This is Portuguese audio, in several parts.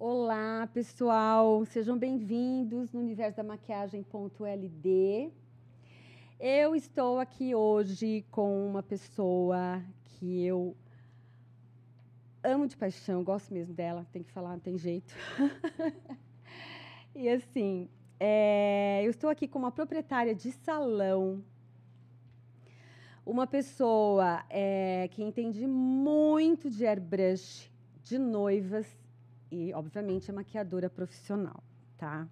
Olá, pessoal, sejam bem-vindos no Universo da Maquiagem.ld. Eu estou aqui hoje com uma pessoa que eu amo de paixão, gosto mesmo dela, tem que falar, não tem jeito. E assim, eu estou aqui com uma proprietária de salão, uma pessoa que entende muito de airbrush, de noivas, e, obviamente, é maquiadora profissional, tá?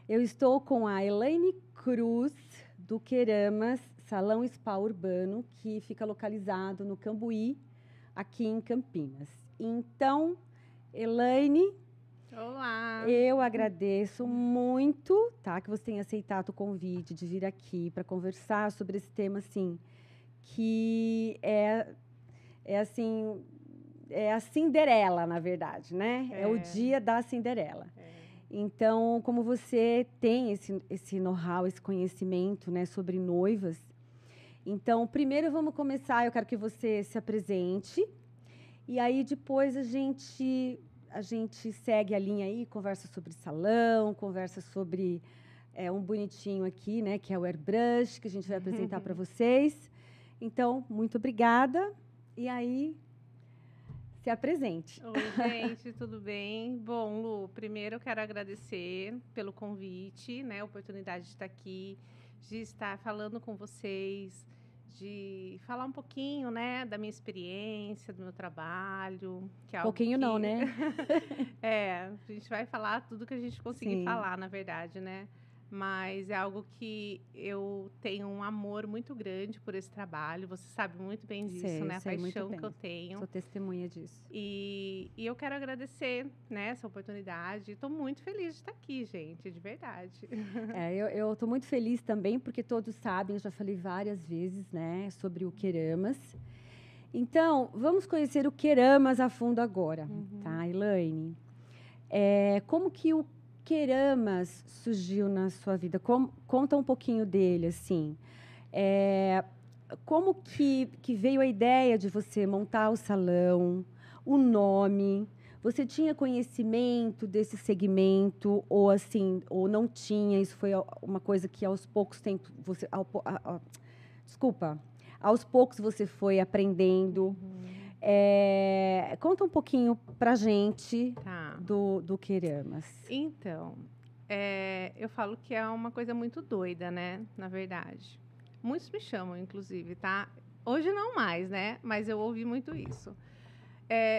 Eu estou com a Elaine Cruz, do Queramas Salão Spa Urbano, que fica localizado no Cambuí, aqui em Campinas. Então, Elaine, olá! eu agradeço muito, tá, que você tenha aceitado o convite de vir aqui para conversar sobre esse tema, assim, que assim... É a Cinderela, na verdade, né? É o dia da Cinderela. Então, como você tem esse know-how, esse conhecimento, né, sobre noivas, então, primeiro vamos começar, eu quero que você se apresente, e aí depois a gente segue a linha aí, conversa sobre salão, conversa sobre um bonitinho aqui, né, que é o airbrush, que a gente vai apresentar para vocês. Então, muito obrigada. E aí... se apresente. Oi, gente, tudo bem? Bom, Lu, primeiro eu quero agradecer pelo convite, né, a oportunidade de estar aqui, de estar falando com vocês, de falar um pouquinho, né, da minha experiência, do meu trabalho, que é algo pouquinho que... não, né? A gente vai falar tudo que a gente conseguir falar, na verdade, né? Mas é algo que eu tenho um amor muito grande por esse trabalho. Você sabe muito bem disso, né? A paixão que eu tenho. Sou testemunha disso. E eu quero agradecer, né, essa oportunidade. Estou muito feliz de estar aqui, gente, de verdade. Eu estou muito feliz também, porque todos sabem, eu já falei várias vezes, né, sobre o Queramas. Então, vamos conhecer o Queramas a fundo agora, tá, Elaine? Como que o Queramas surgiu na sua vida? Conta um pouquinho dele, assim. Como que veio a ideia de você montar o salão, o nome? Você tinha conhecimento desse segmento ou assim, ou não tinha? Isso foi uma coisa que aos poucos você, aos poucos você foi aprendendo. Conta um pouquinho pra gente do Queramas. Então, eu falo que é uma coisa muito doida, né? Na verdade. Muitos me chamam, inclusive, tá? Hoje não mais, né? Mas eu ouvi muito isso.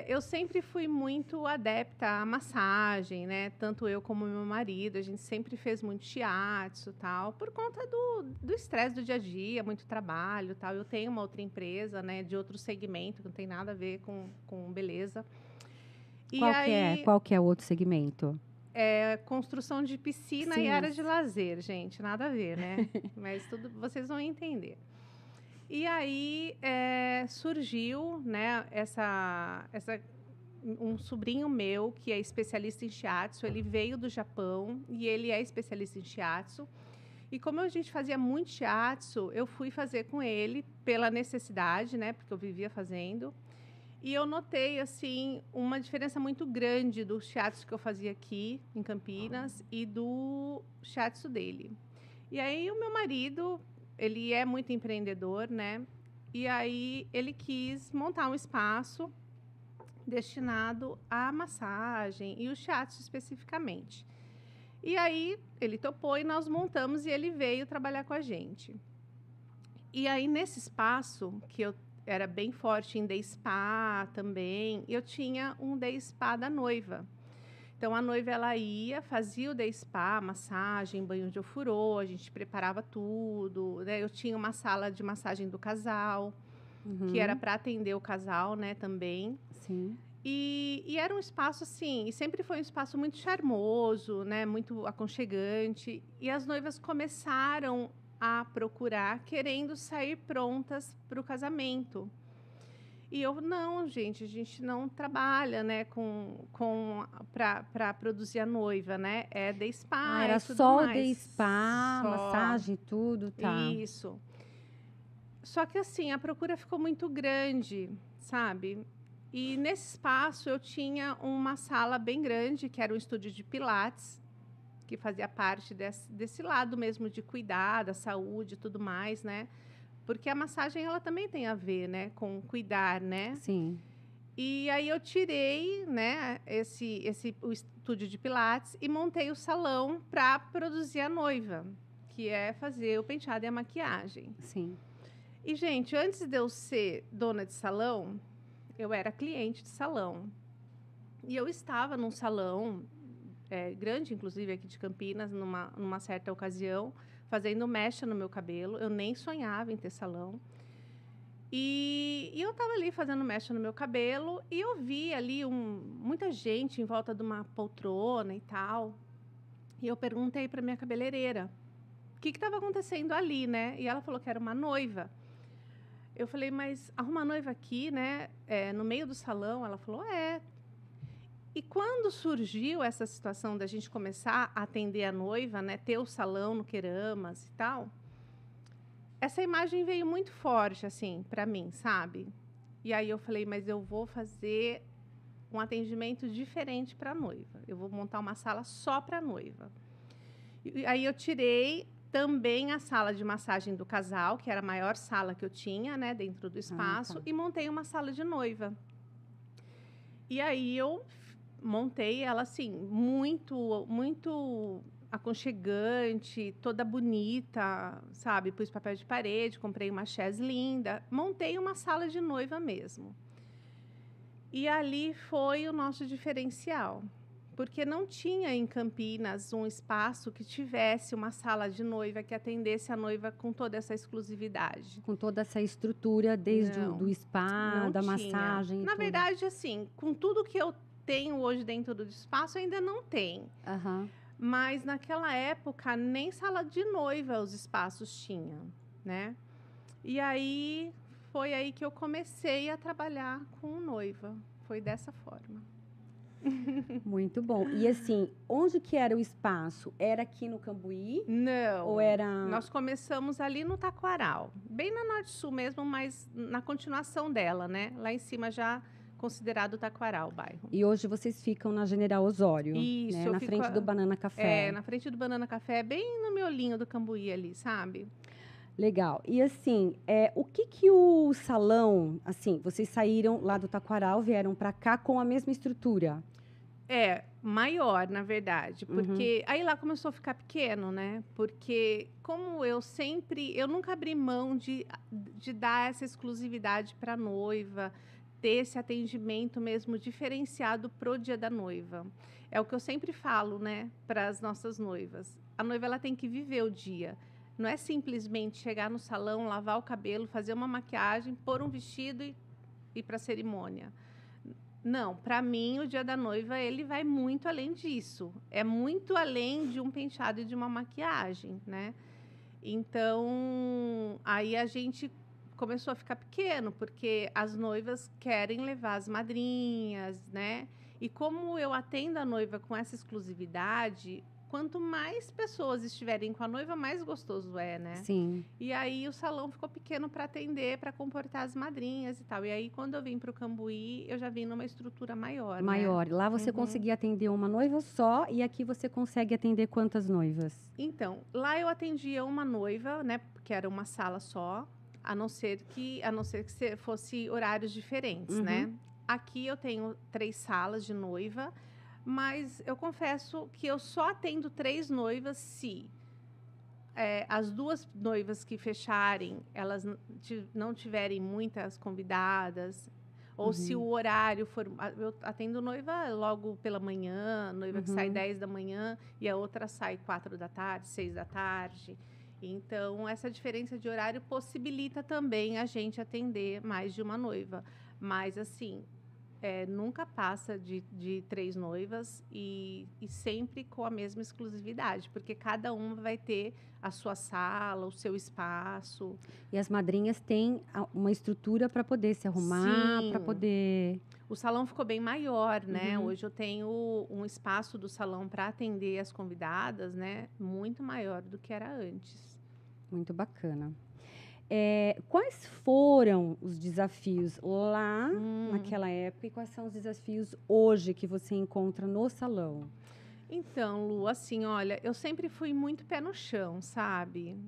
Eu sempre fui muito adepta à massagem, né? Tanto eu como meu marido, a gente sempre fez muito shiatsu, tal, por conta do estresse do dia a dia, muito trabalho, tal. Eu tenho uma outra empresa, né, de outro segmento, que não tem nada a ver com beleza. Qual que é o outro segmento? Construção de piscina e área de lazer, gente, nada a ver, né? Mas tudo, vocês vão entender. E aí surgiu, né, um sobrinho meu que é especialista em shiatsu. Ele veio do Japão e ele é especialista em shiatsu. E como a gente fazia muito shiatsu, eu fui fazer com ele pela necessidade, né, porque eu vivia fazendo. E eu notei, assim, uma diferença muito grande do shiatsu que eu fazia aqui em Campinas e do shiatsu dele. E aí o meu marido, ele é muito empreendedor, né? E aí ele quis montar um espaço destinado à massagem e o shiatsu especificamente. E aí ele topou e nós montamos e ele veio trabalhar com a gente. E aí nesse espaço, que eu era bem forte em day spa também, eu tinha um day spa da noiva. Então, a noiva, ela ia, fazia o day spa, massagem, banho de ofurô, a gente preparava tudo, né? Eu tinha uma sala de massagem do casal, que era para atender o casal, né, também. Sim. E era um espaço, assim, e sempre foi um espaço muito charmoso, né, muito aconchegante. E as noivas começaram a procurar, querendo sair prontas para o casamento. E eu, não, gente, a gente não trabalha, né, para produzir a noiva, né? É day spa, era tudo só mais. day spa, massagem, tudo, tá. Isso. Só que, assim, a procura ficou muito grande, sabe? E nesse espaço eu tinha uma sala bem grande, que era um estúdio de pilates, que fazia parte desse lado mesmo de cuidar da saúde e tudo mais, né? Porque a massagem, ela também tem a ver, né, com cuidar, né? Sim. E aí eu tirei, né, o estúdio de pilates e montei o salão para produzir a noiva, que é fazer o penteado e a maquiagem. Sim. E, gente, antes de eu ser dona de salão, eu era cliente de salão. E eu estava num salão grande, inclusive, aqui de Campinas, numa certa ocasião, fazendo mecha no meu cabelo. Eu nem sonhava em ter salão. E eu estava ali fazendo mecha no meu cabelo e eu vi ali muita gente em volta de uma poltrona e tal. E eu perguntei para minha cabeleireira o que estava acontecendo ali, né? E ela falou que era uma noiva. Eu falei, mas arruma noiva aqui, né? No meio do salão? Ela falou, é. E quando surgiu essa situação da gente começar a atender a noiva, né? Ter o salão no Queramas e tal, essa imagem veio muito forte, assim, para mim, sabe? E aí eu falei, mas eu vou fazer um atendimento diferente para a noiva. Eu vou montar uma sala só para a noiva. E aí eu tirei também a sala de massagem do casal, que era a maior sala que eu tinha, né, dentro do espaço, tá. e montei uma sala de noiva. E aí eu montei ela assim, muito, muito aconchegante, toda bonita, sabe? Pus papel de parede, comprei uma chaise linda, montei uma sala de noiva mesmo. E ali foi o nosso diferencial, porque não tinha em Campinas um espaço que tivesse uma sala de noiva que atendesse a noiva com toda essa exclusividade. Com toda essa estrutura, desde do spa, não da tinha. massagem. Na verdade, assim, com tudo que eu tenho hoje dentro do espaço, ainda não tem. Aham. Mas naquela época, nem sala de noiva os espaços tinham, né? E aí, foi aí que eu comecei a trabalhar com noiva. Foi dessa forma. Muito bom. E assim, onde que era o espaço? Era aqui no Cambuí? Não. Ou era... Nós começamos ali no Taquaral. Bem na Norte Sul mesmo, mas na continuação dela, né? Lá em cima já considerado Taquaral, o bairro. E hoje vocês ficam na General Osório, Isso, né? eu Na fico frente do Banana Café. na frente do Banana Café, bem no miolinho do Cambuí ali, sabe? Legal. E assim, o que o salão, assim, vocês saíram lá do Taquaral, vieram para cá com a mesma estrutura? Maior, na verdade, porque aí lá começou a ficar pequeno, né? Porque como eu nunca abri mão de dar essa exclusividade para a noiva, ter esse atendimento mesmo diferenciado pro dia da noiva. É o que eu sempre falo, né, para as nossas noivas. A noiva, ela tem que viver o dia. Não é simplesmente chegar no salão, lavar o cabelo, fazer uma maquiagem, pôr um vestido e ir para a cerimônia. Não, para mim, o dia da noiva, ele vai muito além disso. É muito além de um penteado e de uma maquiagem, né? Então, aí a gente começou a ficar pequeno, porque as noivas querem levar as madrinhas, né? E como eu atendo a noiva com essa exclusividade, quanto mais pessoas estiverem com a noiva, mais gostoso é, né? Sim. E aí o salão ficou pequeno para atender, para comportar as madrinhas e tal. E aí, quando eu vim para o Cambuí, eu já vim numa estrutura maior, Maior. né? Lá você conseguia atender uma noiva só e aqui você consegue atender quantas noivas? Então, lá eu atendia uma noiva, né? Porque era uma sala só, a não ser que fosse horários diferentes, né? Aqui eu tenho 3 salas de noiva, mas eu confesso que eu só atendo 3 noivas se as 2 noivas que fecharem, elas não tiverem muitas convidadas, ou se o horário for... Eu atendo noiva logo pela manhã, noiva que sai 10 da manhã e a outra sai 4 da tarde, 6 da tarde. Então, essa diferença de horário possibilita também a gente atender mais de uma noiva. Mas, assim, nunca passa de 3 noivas e sempre com a mesma exclusividade, porque cada uma vai ter a sua sala, o seu espaço. E as madrinhas têm uma estrutura para poder se arrumar, para poder... O salão ficou bem maior, né? Hoje eu tenho um espaço do salão para atender as convidadas, né? Muito maior do que era antes. Muito bacana. Quais foram os desafios lá naquela época e quais são os desafios hoje que você encontra no salão? Então, Lu, assim, olha, eu sempre fui muito pé no chão, sabe?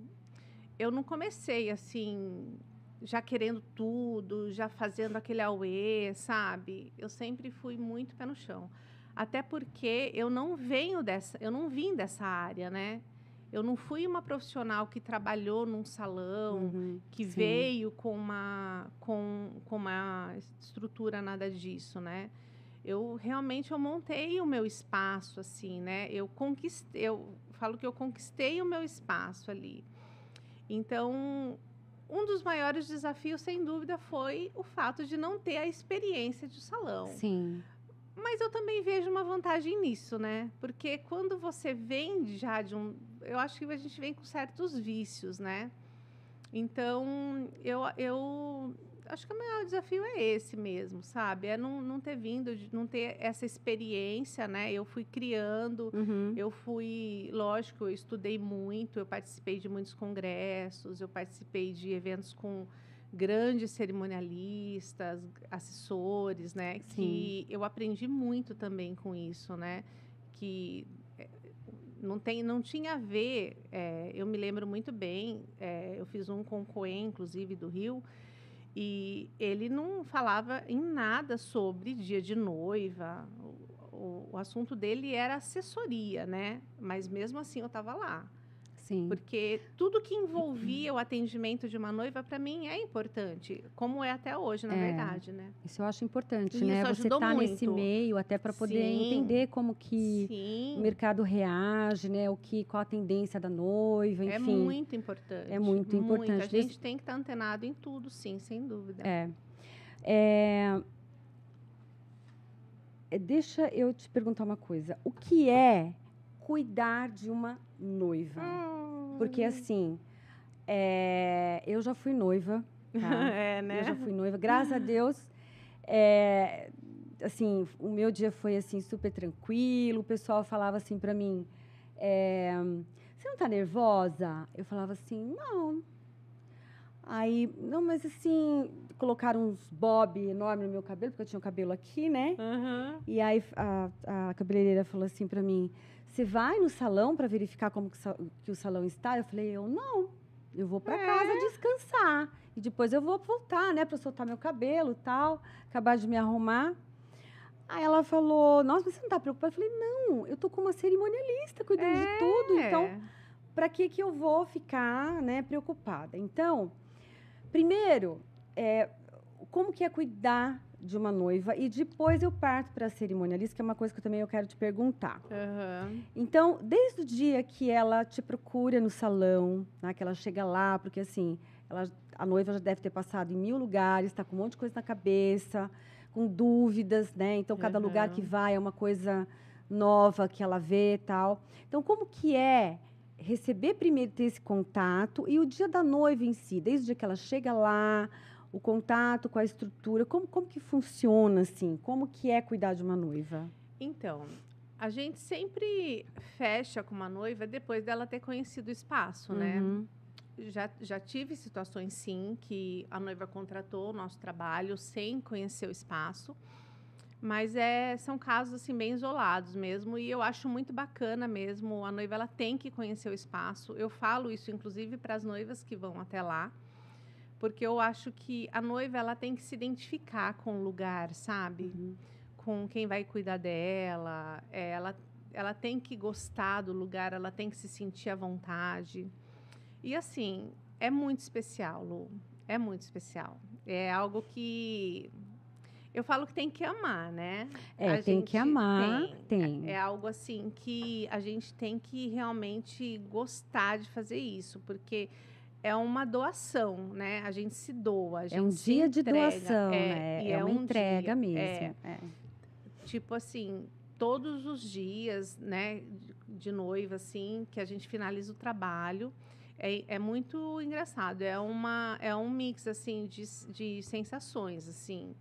Eu não comecei assim, já querendo tudo, já fazendo aquele auê, sabe? Eu sempre fui muito pé no chão. Até porque eu não vim dessa área, né? Eu não fui uma profissional que trabalhou num salão, que Sim. veio com uma estrutura nada disso, né? Eu realmente eu montei o meu espaço assim, né? Eu falo que eu conquistei o meu espaço ali. Então, um dos maiores desafios, sem dúvida, foi o fato de não ter a experiência de salão. Sim. Mas eu também vejo uma vantagem nisso, né? Porque quando você vem já de um... Eu acho que a gente vem com certos vícios, né? Então, eu acho que o maior desafio é esse mesmo, sabe? É não ter vindo, não ter essa experiência, né? Eu fui criando, lógico, eu estudei muito, eu participei de muitos congressos, eu participei de eventos com grandes cerimonialistas, assessores, né? Sim. Que eu aprendi muito também com isso, né? Que não tinha a ver, eu me lembro muito bem, eu fiz um com o Coen, inclusive, do Rio, e ele não falava em nada sobre dia de noiva, o assunto dele era assessoria, né? Mas mesmo assim eu estava lá. Sim. Porque tudo que envolvia o atendimento de uma noiva, para mim, é importante, como é até hoje, na verdade, né? Isso eu acho importante, E né? isso Você ajudou tá nesse muito. meio até para poder Sim. entender como que Sim. o mercado reage, né? Qual a tendência da noiva, enfim. É muito importante. É muito importante. A gente tem que estar antenado em tudo, sim, sem dúvida. Deixa eu te perguntar uma coisa. O que é cuidar de uma noiva? Porque, assim, eu já fui noiva, tá? Né? Eu já fui noiva. Graças a Deus, assim, o meu dia foi, assim, super tranquilo. O pessoal falava assim pra mim, você não tá nervosa? Eu falava assim, não. Aí, não, mas assim, colocaram uns bob enormes no meu cabelo, porque eu tinha o cabelo aqui, né? E aí a cabeleireira falou assim pra mim, você vai no salão para verificar como que o salão está? Eu falei, eu não, eu vou para casa descansar. E depois eu vou voltar, né, para soltar meu cabelo e tal, acabar de me arrumar. Aí ela falou, nossa, mas você não tá preocupada? Eu falei, não, eu tô com uma cerimonialista cuidando de tudo, então, para que eu vou ficar, né, preocupada? Então, primeiro, como que é cuidar de uma noiva? E depois eu parto para a cerimonialista, que é uma coisa que eu quero te perguntar. Então, desde o dia que ela te procura no salão, né, que ela chega lá, porque assim, a noiva já deve ter passado em 1000 lugares, está com um monte de coisa na cabeça, com dúvidas, né? Então, cada lugar que vai é uma coisa nova que ela vê e tal. Então, como que é receber primeiro, ter esse contato, e o dia da noiva em si, desde o dia que ela chega lá, o contato com a estrutura, como que funciona, assim? Como que é cuidar de uma noiva? Então, a gente sempre fecha com uma noiva depois dela ter conhecido o espaço, né? Já tive situações, sim, que a noiva contratou o nosso trabalho sem conhecer o espaço. Mas são casos assim bem isolados mesmo, e eu acho muito bacana mesmo. A noiva ela tem que conhecer o espaço. Eu falo isso inclusive para as noivas que vão até lá, porque eu acho que a noiva ela tem que se identificar com o lugar, sabe? Com quem vai cuidar dela. Ela tem que gostar do lugar, ela tem que se sentir à vontade. E assim, é muito especial, Lu. É muito especial. É algo que eu falo que tem que amar, né? Tem que amar, tem. É algo assim que a gente tem que realmente gostar de fazer isso, porque é uma doação, né? A gente se doa, a gente um se dia de entrega, doação, né? É uma entrega mesmo. Tipo assim, todos os dias, né, de noiva, assim, que a gente finaliza o trabalho, é muito engraçado. É um mix, assim, de sensações, assim,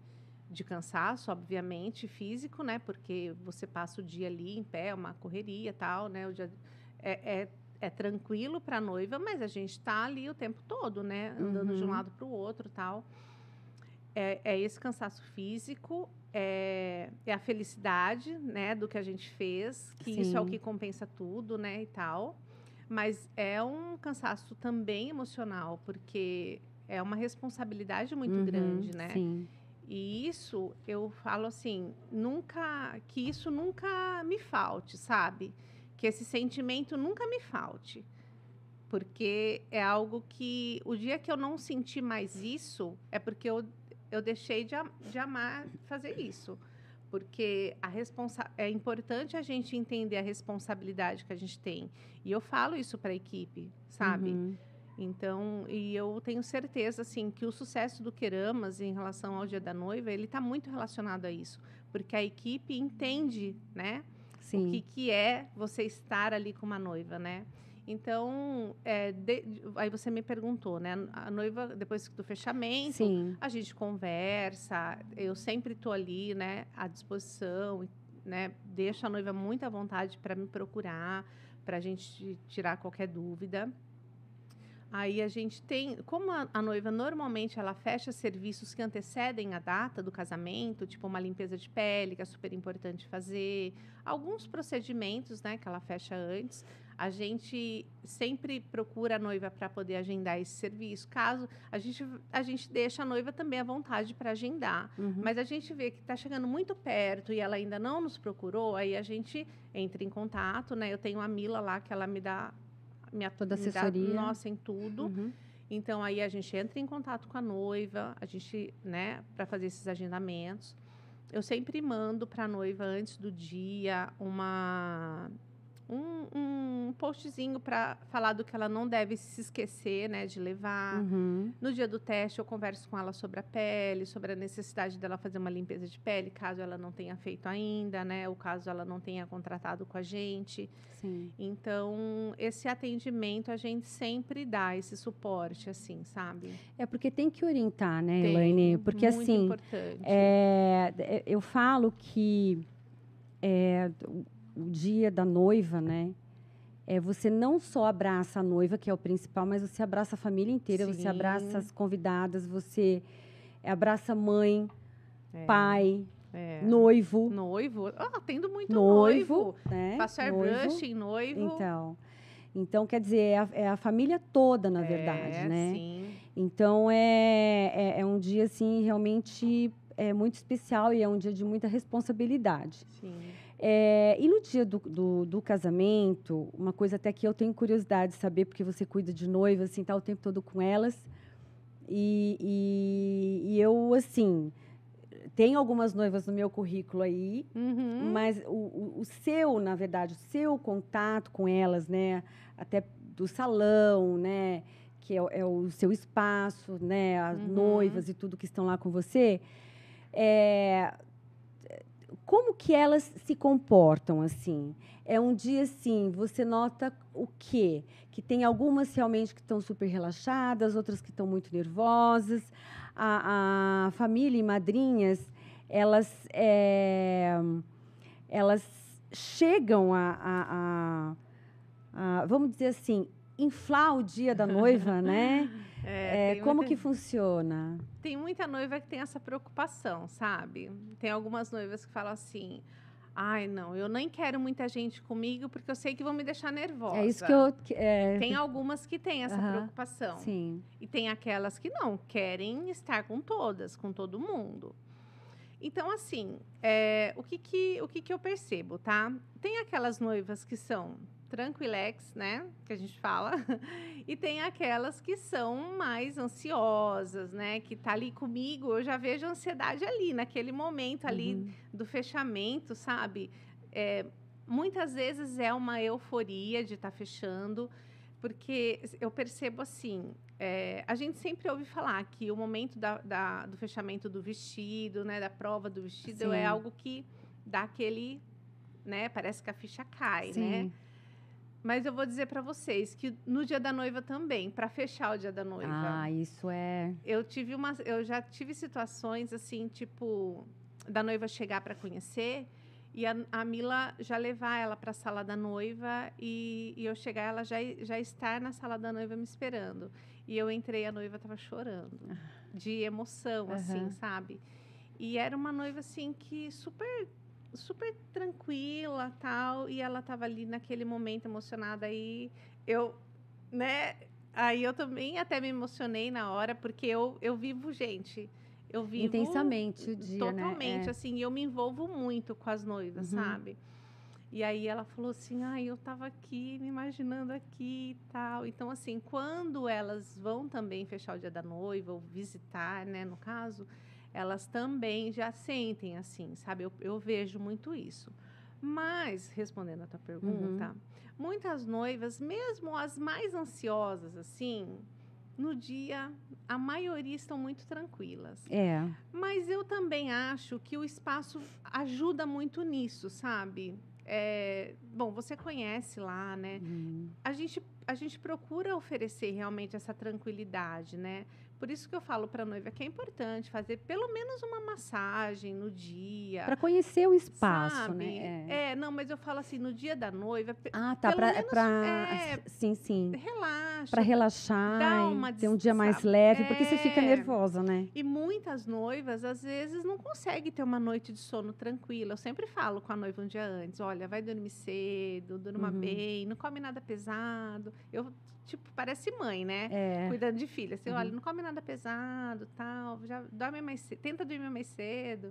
de cansaço, obviamente, físico, né? Porque você passa o dia ali em pé, uma correria e tal, né? é tranquilo para a noiva, mas a gente está ali o tempo todo, né? Andando de um lado para o outro, tal. É esse cansaço físico, é a felicidade, né, do que a gente fez, que isso é o que compensa tudo, né, e tal. Mas é um cansaço também emocional, porque é uma responsabilidade muito grande, né? Sim. E isso, eu falo assim, que isso nunca me falte, sabe? Que esse sentimento nunca me falte. Porque é algo que, o dia que eu não sentir mais isso, é porque eu deixei de amar fazer isso. Porque é importante a gente entender a responsabilidade que a gente tem. E eu falo isso para a equipe, sabe? Então, e eu tenho certeza, assim, que o sucesso do Queramas em relação ao Dia da Noiva, ele está muito relacionado a isso. Porque a equipe entende, né? Sim. O que é você estar ali com uma noiva, né? Então, aí você me perguntou, né? A noiva, depois do fechamento, Sim. a gente conversa, eu sempre estou ali, né, à disposição, né? Deixo a noiva muito à vontade para me procurar, para a gente tirar qualquer dúvida. Aí a gente tem, como a noiva normalmente ela fecha serviços que antecedem a data do casamento, tipo uma limpeza de pele, que é super importante fazer, alguns procedimentos, né, que ela fecha antes. A gente sempre procura a noiva para poder agendar esse serviço. Caso a gente deixa a noiva também à vontade para agendar, mas a gente vê que está chegando muito perto e ela ainda não nos procurou, aí a gente entra em contato, né? Eu tenho a Mila lá que ela me dá toda assessoria. Nossa, em tudo. Então, aí a gente entra em contato com a noiva, a gente, né, para fazer esses agendamentos. Eu sempre mando para a noiva, antes do dia, um postzinho para falar do que ela não deve se esquecer, né, de levar. No dia do teste, eu converso com ela sobre a pele, sobre a necessidade dela fazer uma limpeza de pele, caso ela não tenha feito ainda, né, ou caso ela não tenha contratado com a gente. Sim. Então, esse atendimento a gente sempre dá esse suporte, assim, sabe? É porque tem que orientar, né, Elaine? Porque muito assim, importante. Eu falo que o dia da noiva, né? Você não só abraça a noiva, que é o principal, mas você abraça a família inteira, você abraça as convidadas, você abraça mãe, pai, noivo. Noivo? Atendo muito noivo. Né? Faço airbrushing, noivo. Então, quer dizer, é a família toda, na verdade, né? Sim. Então, é um dia, assim, realmente muito especial e é um dia de muita responsabilidade. Sim. E no dia do casamento, uma coisa até que eu tenho curiosidade de saber, porque você cuida de noiva, assim, tá o tempo todo com elas. E eu, assim, tenho algumas noivas no meu currículo aí, mas o seu, na verdade, o seu contato com elas, né? Até do salão, né? Que é o seu espaço, né? As noivas e tudo que estão lá com você. Como que elas se comportam, assim? É um dia, assim, você nota o quê? Que tem algumas realmente que estão super relaxadas, outras que estão muito nervosas. A família e madrinhas, elas chegam vamos dizer assim, inflar o dia da noiva, né? Como que funciona? Tem muita noiva que tem essa preocupação, sabe? Tem algumas noivas que falam assim: ai, não, eu nem quero muita gente comigo porque eu sei que vão me deixar nervosa. É isso que eu... Tem algumas que têm essa preocupação. Sim. E tem aquelas que não, querem estar com todas, com todo mundo. Então, assim, o que eu percebo, tá? Tem aquelas noivas que são tranquilex, né? Que a gente fala. E tem aquelas que são mais ansiosas, né? Que tá ali comigo, eu já vejo ansiedade ali, naquele momento ali do fechamento, sabe? Muitas vezes é uma euforia de estar fechando, porque eu percebo assim, a gente sempre ouve falar que o momento do fechamento do vestido, né? Da prova do vestido, Sim. é algo que dá aquele, né? Parece que a ficha cai, Sim. né? Mas eu vou dizer para vocês que no dia da noiva também, para fechar o dia da noiva. Ah, isso é... Eu já tive situações assim, tipo, da noiva chegar para conhecer E a Mila já levar ela para a sala da noiva e eu chegar, ela já estar na sala da noiva me esperando. E eu entrei, a noiva estava chorando, de emoção, assim, sabe? E era uma noiva, assim, que super tranquila, tal, e ela estava ali naquele momento emocionada. Aí eu também até me emocionei na hora, porque eu vivo, gente... Eu vivo intensamente o dia, totalmente, assim, eu me envolvo muito com as noivas, sabe? E aí ela falou assim, eu tava aqui, me imaginando aqui e tal. Então, assim, quando elas vão também fechar o dia da noiva, ou visitar, né, no caso, elas também já sentem, assim, sabe? Eu vejo muito isso. Mas, respondendo a tua pergunta, muitas noivas, mesmo as mais ansiosas, assim... No dia, a maioria estão muito tranquilas. Mas eu também acho que o espaço ajuda muito nisso, sabe? Bom, você conhece lá, né? A gente procura oferecer realmente essa tranquilidade, né? Por isso que eu falo para a noiva que é importante fazer pelo menos uma massagem no dia. Para conhecer o espaço, sabe? né? Não, mas eu falo assim, no dia da noiva... tá. Sim. Relaxa. Para relaxar, dá uma ter um dia mais leve, porque você fica nervosa, né? E muitas noivas, às vezes, não conseguem ter uma noite de sono tranquila. Eu sempre falo com a noiva um dia antes, olha, vai dormir cedo, durma bem, não come nada pesado. Eu, tipo, parece mãe, né? Cuidando de filha. Assim, olha, não come nada pesado, tal, já dorme mais cedo, tenta dormir mais cedo.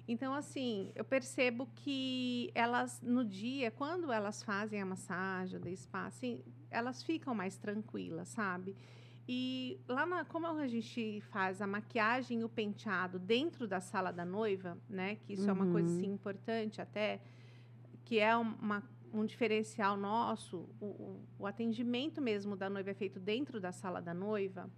Então, assim, eu percebo que elas, no dia, quando elas fazem a massagem, o spa, assim, elas ficam mais tranquilas, sabe? E lá, como a gente faz a maquiagem e o penteado dentro da sala da noiva, né? Que isso é uma coisa, assim, importante até, que é um diferencial nosso, o atendimento mesmo da noiva é feito dentro da sala da noiva,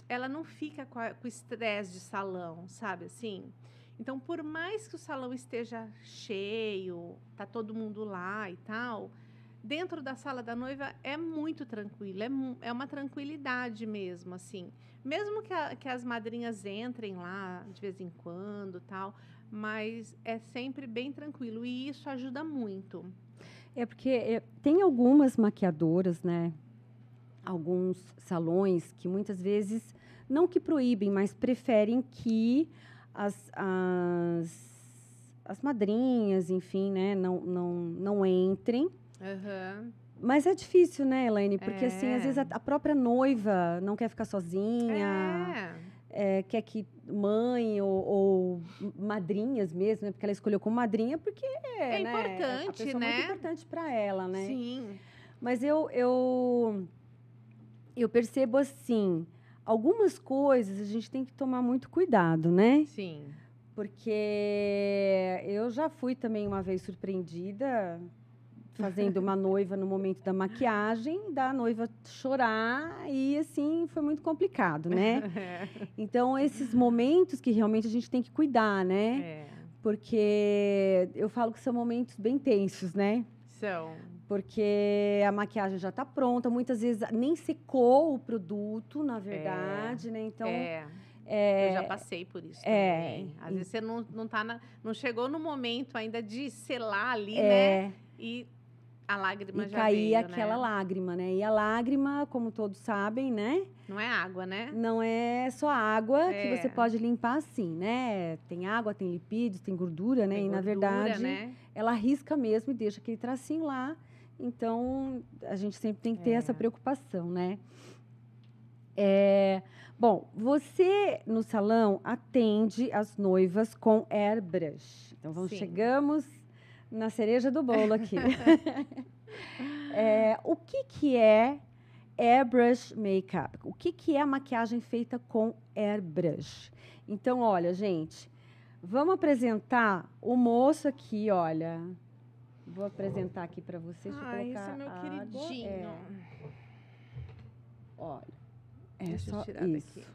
ela não fica com o estresse de salão, sabe, assim? Então, por mais que o salão esteja cheio, tá todo mundo lá e tal, dentro da sala da noiva é muito tranquilo, é uma tranquilidade mesmo, assim. Mesmo que as madrinhas entrem lá de vez em quando, tal, mas é sempre bem tranquilo e isso ajuda muito. Porque tem algumas maquiadoras, né? Alguns salões que muitas vezes, não que proíbem, mas preferem que as madrinhas, enfim, né, não entrem. Mas é difícil, né, Elaine? Porque, assim, às vezes a própria noiva não quer ficar sozinha, quer que mãe ou madrinhas mesmo, né? Porque ela escolheu como madrinha porque é importante, a pessoa né? muito importante para ela, né? Sim. Mas eu percebo, assim, algumas coisas a gente tem que tomar muito cuidado, né? Sim. Porque eu já fui também uma vez surpreendida fazendo uma noiva no momento da maquiagem, da noiva chorar e, assim, foi muito complicado, né? Então, esses momentos que realmente a gente tem que cuidar, né? Porque eu falo que são momentos bem tensos, né? São. Porque a maquiagem já está pronta, muitas vezes nem secou o produto, na verdade, né? Então, eu já passei por isso também. Às vezes você não chegou no momento ainda de selar ali, né? E a lágrima já veio, caía aquela lágrima, né? E a lágrima, como todos sabem, né? Não é água, né? Não é só água que você pode limpar assim, né? Tem água, tem lipídios, tem gordura, né? Tem gordura, na verdade, né? Ela risca mesmo e deixa aquele tracinho lá. Então, a gente sempre tem que ter essa preocupação, né? Bom, você no salão atende as noivas com airbrush. Então, chegamos na cereja do bolo aqui. O que é airbrush makeup? O que é a maquiagem feita com airbrush? Então, olha, gente, vamos apresentar o moço aqui, olha. Vou apresentar aqui para vocês. Esse é meu queridinho. Olha, deixa só eu tirar isso. daqui.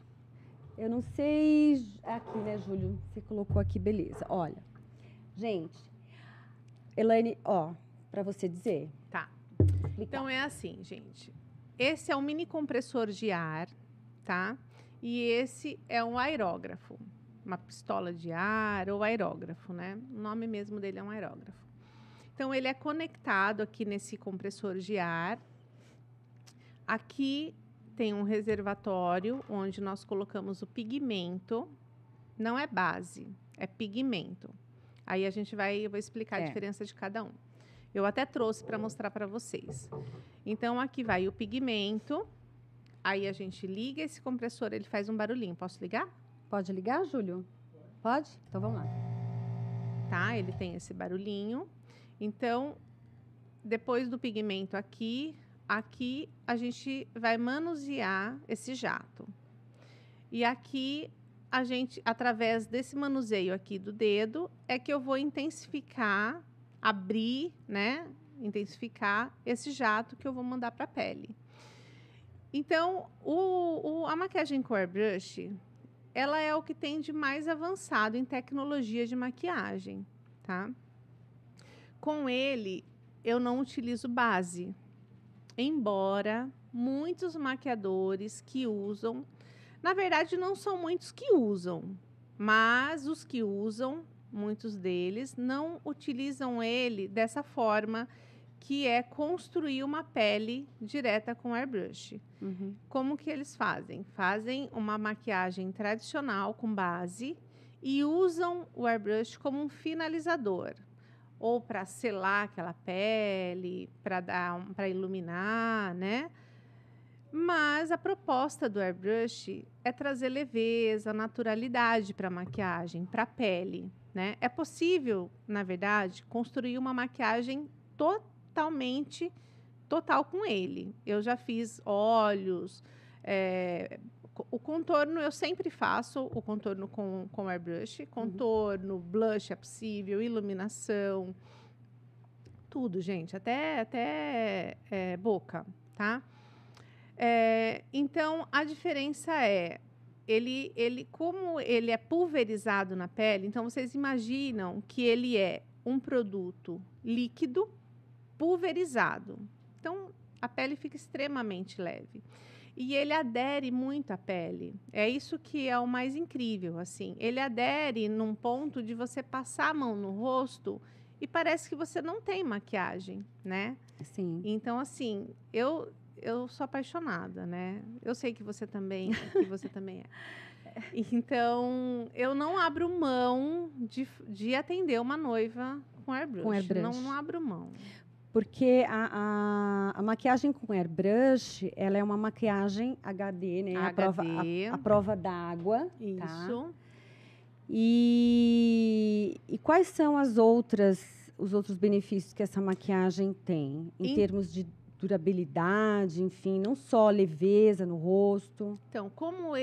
Eu não sei... Aqui, né, Júlio? Você colocou aqui, beleza. Olha, gente, Elaine, para você dizer. Tá. Então, é assim, gente. Esse é um mini compressor de ar, tá? E esse é um aerógrafo, uma pistola de ar ou aerógrafo, né? O nome mesmo dele é um aerógrafo. Então, ele é conectado aqui nesse compressor de ar. Aqui tem um reservatório onde nós colocamos o pigmento. Não é base, é pigmento. Aí eu vou explicar a diferença de cada um. Eu até trouxe para mostrar para vocês. Então, aqui vai o pigmento. Aí a gente liga esse compressor, ele faz um barulhinho. Posso ligar? Pode ligar, Júlio? Pode? Então vamos lá. Tá, ele tem esse barulhinho. Então, depois do pigmento aqui a gente vai manusear esse jato. E aqui a gente, através desse manuseio aqui do dedo, é que eu vou intensificar, abrir, né? Intensificar esse jato que eu vou mandar para a pele. Então, a maquiagem com airbrush, ela é o que tem de mais avançado em tecnologia de maquiagem, tá? Com ele, eu não utilizo base, embora muitos maquiadores que usam, na verdade, não são muitos que usam, mas os que usam, muitos deles, não utilizam ele dessa forma, que é construir uma pele direta com airbrush. Uhum. Como que eles fazem? Fazem uma maquiagem tradicional com base e usam o airbrush como um finalizador, ou para selar aquela pele, para iluminar, né? Mas a proposta do airbrush é trazer leveza, naturalidade para a maquiagem, para a pele, né? É possível, na verdade, construir uma maquiagem total com ele. Eu já fiz olhos, o contorno eu sempre faço, o contorno com airbrush, contorno, blush é possível, iluminação, tudo, gente, até boca, tá? Então, a diferença é, como ele é pulverizado na pele, então vocês imaginam que ele é um produto líquido, pulverizado. Então, a pele fica extremamente leve. E ele adere muito à pele. É isso que é o mais incrível, assim. Ele adere num ponto de você passar a mão no rosto e parece que você não tem maquiagem, né? Sim. Então, assim, eu sou apaixonada, né? Eu sei que você também é. Então, eu não abro mão de atender uma noiva com airbrush. Com airbrush. Não abro mão. Porque a maquiagem com airbrush, ela é uma maquiagem HD, né? HD. A prova d'água. Isso. Tá? E quais são os outros benefícios que essa maquiagem tem? Em termos de durabilidade, enfim, não só leveza no rosto. Então, como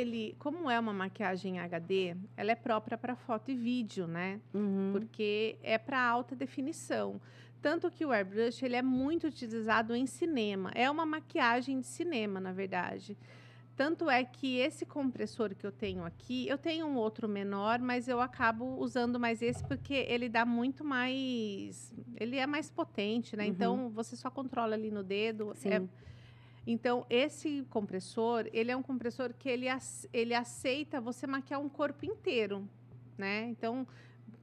é uma maquiagem HD, ela é própria para foto e vídeo, né? Uhum. Porque é para alta definição. Tanto que o airbrush ele é muito utilizado em cinema. É uma maquiagem de cinema, na verdade. Tanto é que esse compressor que eu tenho aqui, eu tenho um outro menor, mas eu acabo usando mais esse porque ele dá muito mais... Ele é mais potente, né? Uhum. Então, você só controla ali no dedo. Sim. Então, esse compressor, ele é um compressor que ele aceita você maquiar um corpo inteiro, né? Então,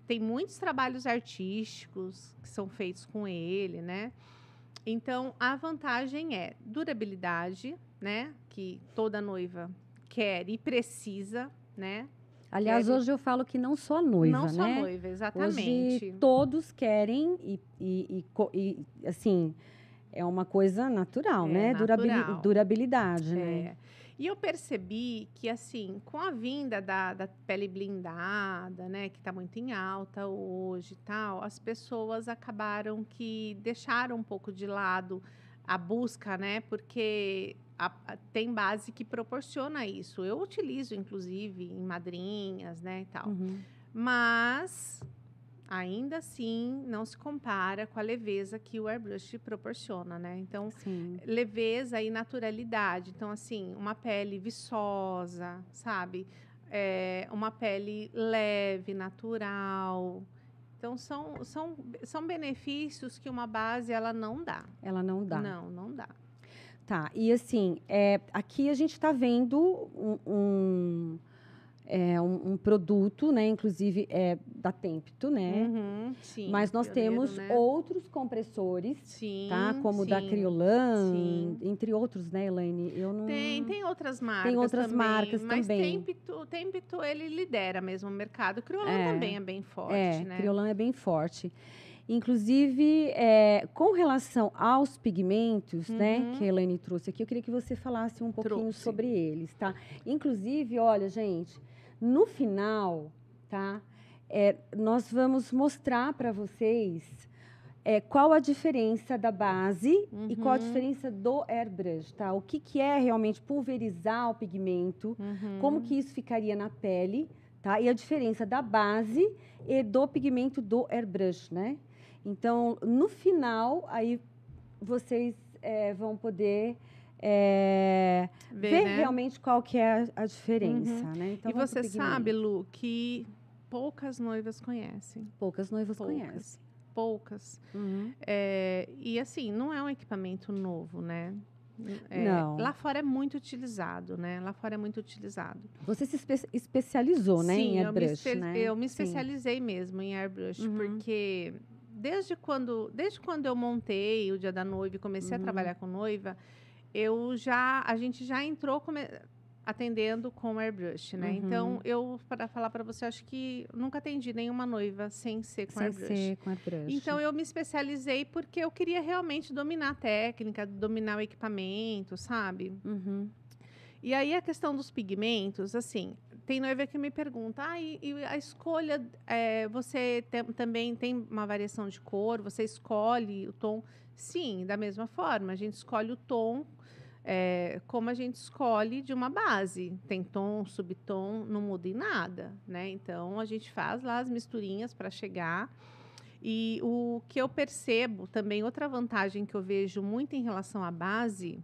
tem muitos trabalhos artísticos que são feitos com ele, né? Então, a vantagem é durabilidade, né? Que toda noiva quer e precisa, né? Aliás, hoje eu falo que não só a noiva, não né? Não só a noiva, exatamente. Hoje todos querem e assim, é uma coisa natural, né? Natural. Durabilidade, né? E eu percebi que, assim, com a vinda da pele blindada, né, que está muito em alta hoje e tal, as pessoas acabaram que deixaram um pouco de lado a busca, né, porque tem base que proporciona isso. Eu utilizo, inclusive, em madrinhas, né, e tal. Uhum. Mas... ainda assim, não se compara com a leveza que o airbrush proporciona, né? Então, sim, leveza e naturalidade. Então, assim, uma pele viçosa, sabe? Uma pele leve, natural. Então, são benefícios que uma base, ela não dá. Ela não dá. Não dá. Tá, e assim, aqui a gente está vendo um produto, né? Inclusive é da Tempto, né? Sim, mas nós pioneiro, temos né? outros compressores, Sim, tá? Como o da sim, Criolan, sim. entre outros, né, Elaine? Eu não... Tem outras marcas Tem outras também, marcas mas também. Tempto, ele lidera mesmo o mercado. O Criolan É, também é bem forte, né? Criolan é bem forte. Inclusive, com relação aos pigmentos, né, que a Elaine trouxe aqui, eu queria que você falasse um pouquinho sobre eles, tá? Inclusive, olha, gente, no final, tá, nós vamos mostrar para vocês qual a diferença da base e qual a diferença do airbrush, tá? O que é realmente pulverizar o pigmento, como que isso ficaria na pele, tá? E a diferença da base e do pigmento do airbrush, né? Então, no final, aí vocês vão poder ver né? realmente qual que é a diferença, né? Então, e você sabe, Lu, que poucas noivas conhecem. Poucas noivas conhecem. Poucas. E assim, não é um equipamento novo, né? Não. Lá fora é muito utilizado, né? Lá fora é muito utilizado. Você se especializou, né, em airbrush, né? Eu me especializei mesmo em airbrush, porque desde quando eu montei o Dia da Noiva e comecei a trabalhar com noiva, a gente já entrou atendendo com airbrush, né? Então, para falar para você, acho que nunca atendi nenhuma noiva sem ser com airbrush. Então, eu me especializei porque eu queria realmente dominar a técnica, dominar o equipamento, sabe? E aí, a questão dos pigmentos, assim, tem noiva que me pergunta, e a escolha, você também tem uma variação de cor, você escolhe o tom? Sim, da mesma forma, a gente escolhe o tom como a gente escolhe de uma base. Tem tom, subtom, não muda em nada, né? Então, a gente faz lá as misturinhas para chegar. E o que eu percebo também, outra vantagem que eu vejo muito em relação à base,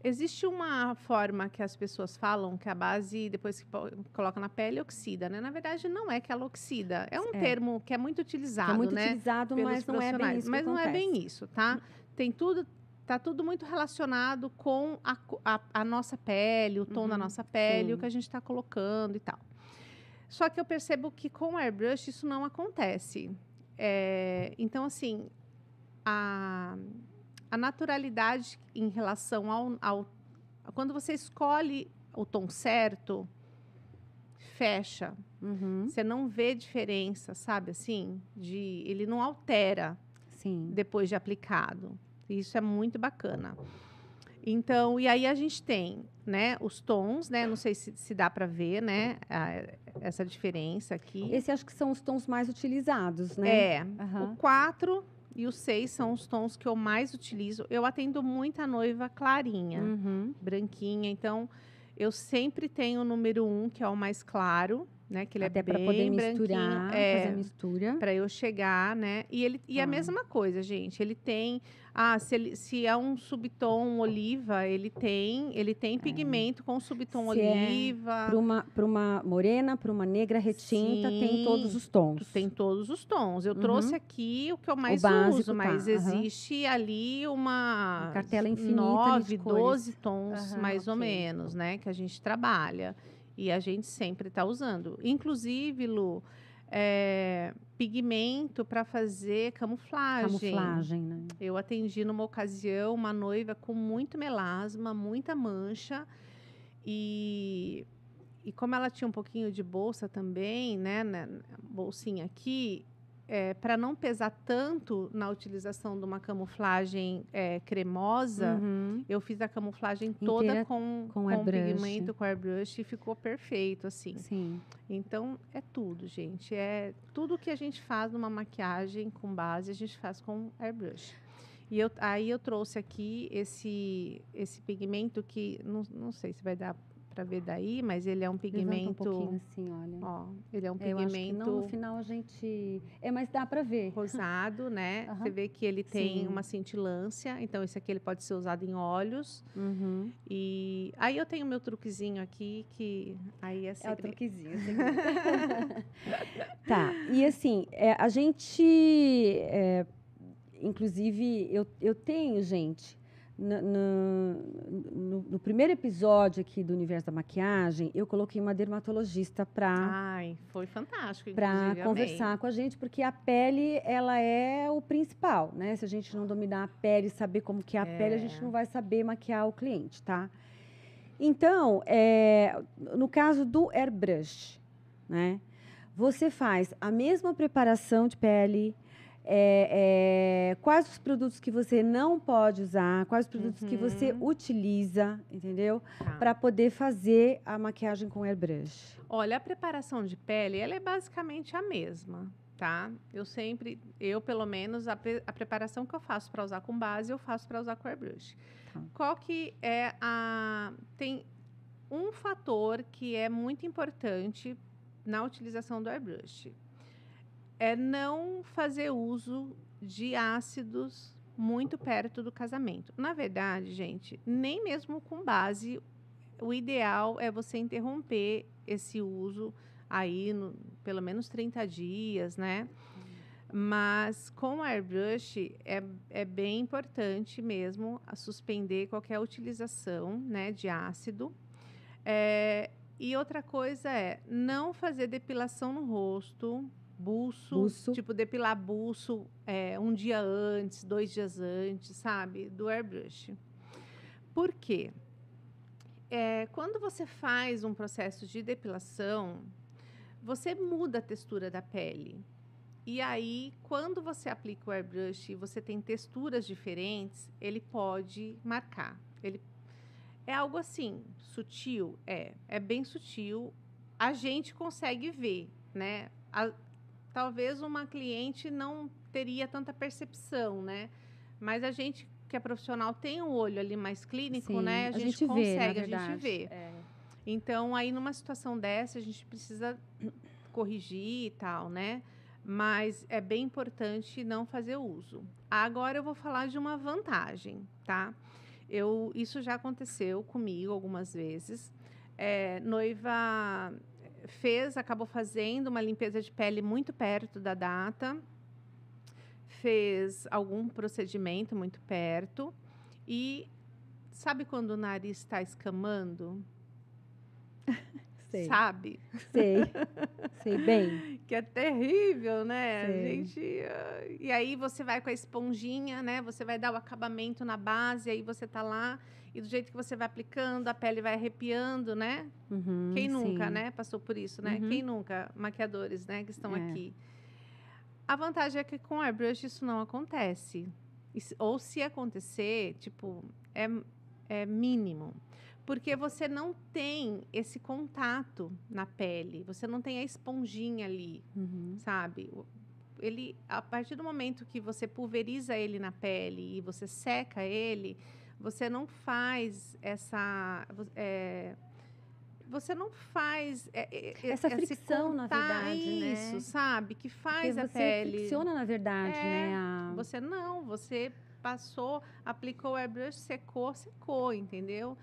existe uma forma que as pessoas falam que a base, depois que coloca na pele, oxida, né? Na verdade, não é que ela oxida. É um termo que é muito utilizado, né? Utilizado, mas não é bem isso. Mas não é bem isso, tá? Tá tudo muito relacionado com a nossa pele, o tom da nossa pele, o que a gente está colocando e tal. Só que eu percebo que com o airbrush isso não acontece. Então, assim, a naturalidade em relação quando você escolhe o tom certo, fecha. Você não vê diferença, sabe assim? Ele não altera depois de aplicado. Isso é muito bacana. Então, e aí a gente tem, né, os tons, né? Não sei se dá para ver, né, essa diferença aqui. Esse acho que são os tons mais utilizados, né? O 4 e o 6 são os tons que eu mais utilizo. Eu atendo muita noiva clarinha, branquinha. Então, eu sempre tenho o número 1, que é o mais claro, né? Que ele até é bem para poder misturar, fazer a mistura. Para eu chegar, né? E a mesma coisa, gente. Ele tem... se é um subtom oliva, ele tem pigmento com subtom oliva. Para uma morena, para uma negra retinta, tem todos os tons. Tem todos os tons. Eu trouxe aqui o que eu mais uso, mas existe ali uma cartela infinita 9, 12 tons, mais ou menos, né? Que a gente trabalha. E a gente sempre está usando. Inclusive, Lu, pigmento para fazer camuflagem. Camuflagem, né? Eu atendi numa ocasião uma noiva com muito melasma, muita mancha. E como ela tinha um pouquinho de bolsa também, né? Bolsinha aqui, para não pesar tanto na utilização de uma camuflagem cremosa, eu fiz a camuflagem toda com pigmento, com airbrush, e ficou perfeito, assim. Sim. Então, é tudo, gente. É tudo que a gente faz numa maquiagem com base, a gente faz com airbrush. E aí eu trouxe aqui esse pigmento que, não sei se vai dar para ver daí, mas ele é um pigmento... Levanta um pouquinho assim, olha. Ó, ele é um pigmento... Eu acho que não, no final a gente... mas dá para ver. Rosado, né? Você vê que ele tem uma cintilância. Então, esse aqui ele pode ser usado em olhos. E aí eu tenho meu truquezinho aqui, que aí é segredo. É o truquezinho. Tá, e assim, a gente... inclusive, eu tenho, gente... no primeiro episódio aqui do Universo da Maquiagem, eu coloquei uma dermatologista Ai, foi fantástico, para inclusive, conversar amei. com a gente, porque a pele, ela é o principal, né? Se a gente não dominar a pele, saber como que é a pele, a gente não vai saber maquiar o cliente, tá? Então, no caso do airbrush, né? Você faz a mesma preparação de pele, quais os produtos que você não pode usar, quais os produtos que você utiliza, entendeu? Tá. Para poder fazer a maquiagem com airbrush. Olha, a preparação de pele, ela é basicamente a mesma, tá? Eu pelo menos, a preparação que eu faço para usar com base, eu faço para usar com airbrush. Tá. Qual que é tem um fator que é muito importante na utilização do airbrush. É não fazer uso de ácidos muito perto do casamento. Na verdade, gente, nem mesmo com base, o ideal é você interromper esse uso aí pelo menos 30 dias, né? Mas com o airbrush é bem importante mesmo a suspender qualquer utilização, né, de ácido. E outra coisa é não fazer depilação no rosto, buço. Tipo depilar buço um dia antes, 2 dias antes, sabe, do airbrush. Por quê? Quando você faz um processo de depilação, você muda a textura da pele. E aí, quando você aplica o airbrush e você tem texturas diferentes, ele pode marcar. É algo assim, sutil? É bem sutil. A gente consegue ver, né? Talvez uma cliente não teria tanta percepção, né? Mas a gente que é profissional tem um olho ali mais clínico, Sim, né? a gente consegue, vê, na a gente vê. Então, aí numa situação dessa, a gente precisa corrigir e tal, né? Mas é bem importante não fazer uso. Agora eu vou falar de uma vantagem, tá? Isso já aconteceu comigo algumas vezes. Noiva acabou fazendo uma limpeza de pele muito perto da data, fez algum procedimento muito perto e sabe quando o nariz está escamando? Sei. Sabe? Sei bem. Que é terrível, né? Sei. E aí você vai com a esponjinha, né? Você vai dar o acabamento na base, aí você tá lá e do jeito que você vai aplicando, a pele vai arrepiando, né? Quem nunca, né? Passou por isso, né? Quem nunca? Maquiadores, né? Que estão aqui. A vantagem é que com airbrush isso não acontece. Ou se acontecer, tipo, é mínimo. Porque você não tem esse contato na pele. Você não tem a esponjinha ali, sabe? A partir do momento que você pulveriza ele na pele e você seca ele, você não faz você não faz essa fricção, na verdade, isso, né? sabe? Que faz Porque a pele. Você fricciona, na verdade, né? Você passou, aplicou o airbrush, secou, entendeu?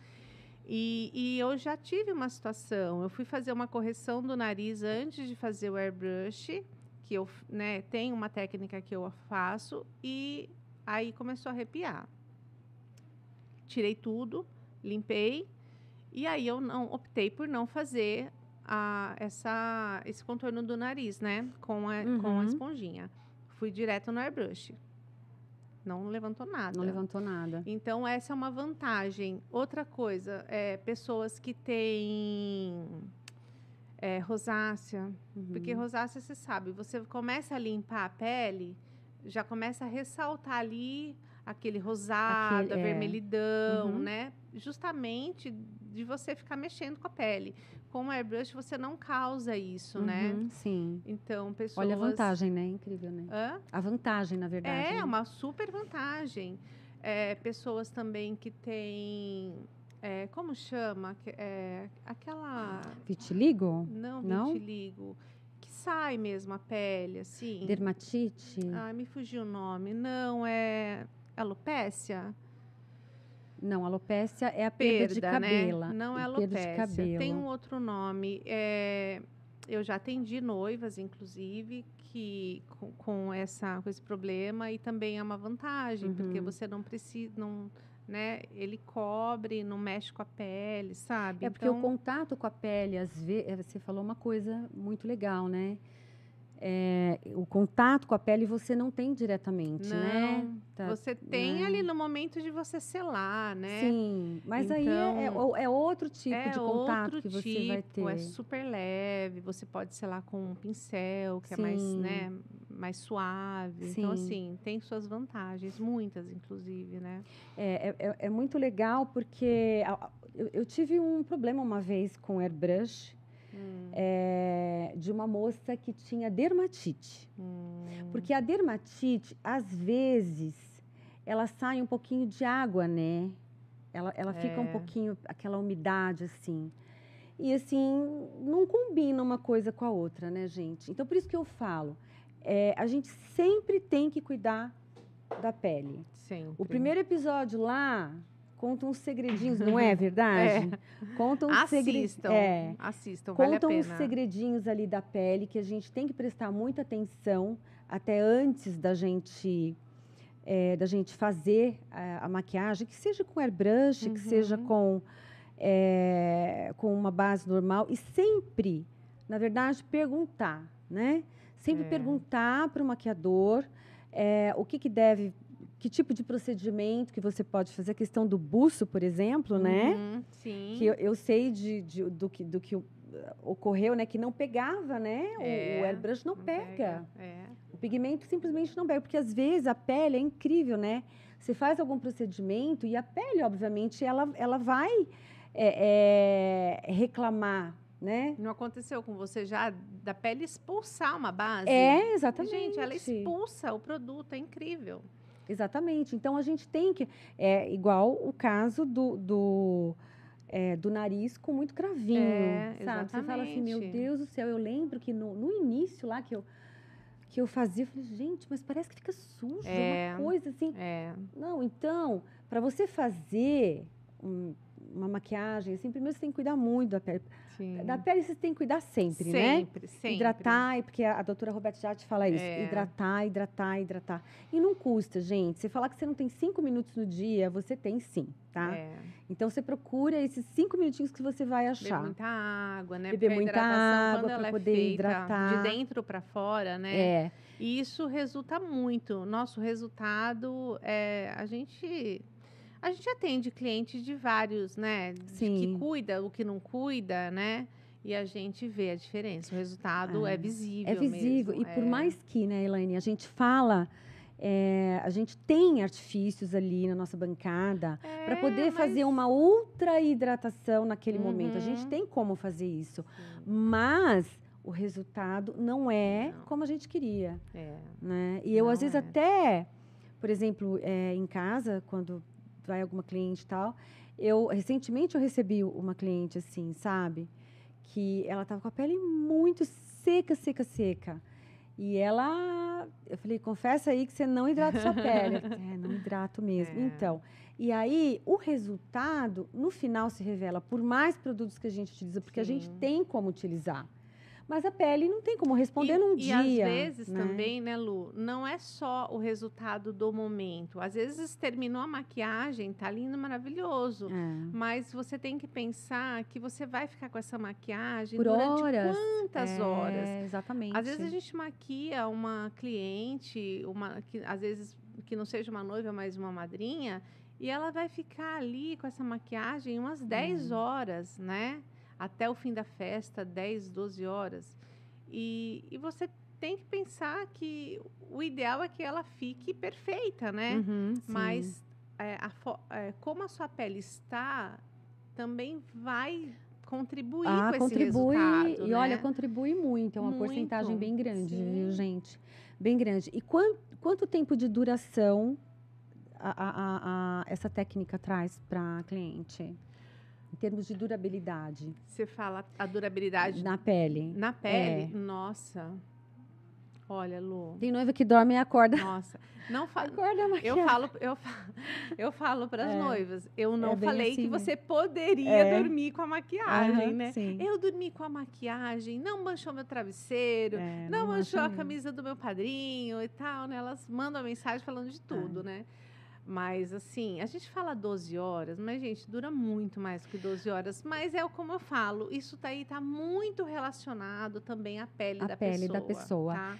E eu já tive uma situação. Eu fui fazer uma correção do nariz antes de fazer o airbrush, que eu, né, tenho uma técnica que eu faço, e aí começou a arrepiar. Tirei tudo, limpei, e aí eu optei por não fazer esse contorno do nariz, né, com a esponjinha. Fui direto no airbrush. Não levantou nada. Não levantou nada. Então, essa é uma vantagem. Outra coisa, pessoas que têm rosácea. Porque rosácea, você sabe, você começa a limpar a pele, já começa a ressaltar ali aquele rosado, a vermelhidão, né? Justamente de você ficar mexendo com a pele. Com o airbrush, você não causa isso, né? Sim. Então, pessoas... Olha a vantagem, né? Incrível, né? A vantagem, na verdade. É uma super vantagem. Pessoas também que têm... como chama? Aquela... Vitiligo? Não, vitiligo. Que sai mesmo a pele, assim. Dermatite? Ai, me fugiu o nome. Não, é alopécia? Não, alopecia é a perda de cabelo. Né? Não é perda de alopécia. cabelo. Tem um outro nome. Eu já atendi noivas, inclusive, que com esse problema, e também é uma vantagem, porque você não precisa, né? Ele cobre, não mexe com a pele, sabe? É porque o contato com a pele, às vezes, você falou uma coisa muito legal, né? O contato com a pele você não tem diretamente, né? Você tem ali no momento de você selar, né? Sim, mas então, aí é outro tipo de contato que você vai ter. É super leve, você pode selar com um pincel, que é mais, né, mais suave. Sim. Então, assim, tem suas vantagens, muitas, inclusive, né? É muito legal porque eu tive um problema uma vez com airbrush. De uma moça que tinha dermatite. Porque a dermatite, às vezes, ela sai um pouquinho de água, né? Ela fica um pouquinho, aquela umidade, assim. E, assim, não combina uma coisa com a outra, né, gente? Então, por isso que eu falo, a gente sempre tem que cuidar da pele. Sempre. O primeiro episódio lá conta uns segredinhos, não é verdade? Conta uns assistam, vale a pena. Conta uns segredinhos ali da pele que a gente tem que prestar muita atenção até antes da gente fazer a maquiagem, que seja com airbrush, que seja com uma base normal. E sempre, na verdade, perguntar, né? Sempre perguntar para o maquiador o que deve... Que tipo de procedimento que você pode fazer? A questão do buço, por exemplo, né? Sim. Que eu sei do que ocorreu, né? Que não pegava, né? O airbrush não pega. O pigmento simplesmente não pega. Porque, às vezes, a pele é incrível, né? Você faz algum procedimento e a pele, obviamente, ela vai reclamar, né? Não aconteceu com você já da pele expulsar uma base? Exatamente. Gente, ela expulsa o produto, é incrível. Exatamente. Então, a gente tem que... igual o caso do nariz com muito cravinho, sabe? Exatamente. Você fala assim, meu Deus do céu, eu lembro que no início lá que eu fazia, eu falei, gente, mas parece que fica sujo, uma coisa assim. Não, então, para você fazer uma maquiagem, assim, primeiro você tem que cuidar muito da pele. Sim. Da pele você tem que cuidar sempre, né? Sempre. Hidratar, porque a doutora Roberta já te fala isso. Hidratar. E não custa, gente. Você falar que você não tem 5 minutos no dia, você tem sim, tá? Então, você procura esses 5 minutinhos que você vai achar. Beber muita água, né? Beber muita água para poder hidratar. De dentro para fora, né? E isso resulta muito. Nosso resultado, a gente atende clientes de vários, né? Que cuida, o que não cuida, né? E a gente vê a diferença. O resultado é visível. É visível. Mesmo. E por mais que, né, Elaine, a gente fala, a gente tem artifícios ali na nossa bancada para poder fazer uma ultra hidratação naquele momento. A gente tem como fazer isso. Mas o resultado não é como a gente queria. Né? E eu, às vezes, até, por exemplo, em casa, quando vai alguma cliente e tal, recentemente eu recebi uma cliente assim, sabe? Que ela estava com a pele muito seca. E eu falei, confessa aí que você não hidrata sua pele. Eu falei, não hidrato mesmo. Então, e aí o resultado, no final, se revela por mais produtos que a gente utiliza, porque a gente tem como utilizar. Mas a pele não tem como responder num dia. E às vezes também, né, Lu, não é só o resultado do momento. Às vezes terminou a maquiagem, tá lindo, maravilhoso. Mas você tem que pensar que você vai ficar com essa maquiagem por durante horas. Quantas horas? Exatamente. Às vezes a gente maquia uma cliente, às vezes que não seja uma noiva, mas uma madrinha, e ela vai ficar ali com essa maquiagem umas 10 horas, né? Até o fim da festa, 10, 12 horas. E você tem que pensar que o ideal é que ela fique perfeita, né? Mas como a sua pele está, também vai contribuir com esse resultado. E né? olha, contribui muito. É uma porcentagem bem grande, viu, gente? Bem grande. E quanto tempo de duração essa técnica traz para a cliente? Em termos de durabilidade. Você fala a durabilidade... Na pele. Na pele? Nossa. Olha, Lu... Tem noiva que dorme e acorda. Nossa. Não acorda eu falo para as noivas. Eu não falei assim, que você poderia dormir com a maquiagem, né? Sim. Eu dormi com a maquiagem, não manchou meu travesseiro, não manchou a camisa do meu padrinho e tal, né? Elas mandam mensagem falando de tudo, né? Mas, assim, a gente fala 12 horas, mas, gente, dura muito mais que 12 horas. Mas como eu falo, isso daí tá muito relacionado também à pele A da pele pessoa, da pessoa. tá?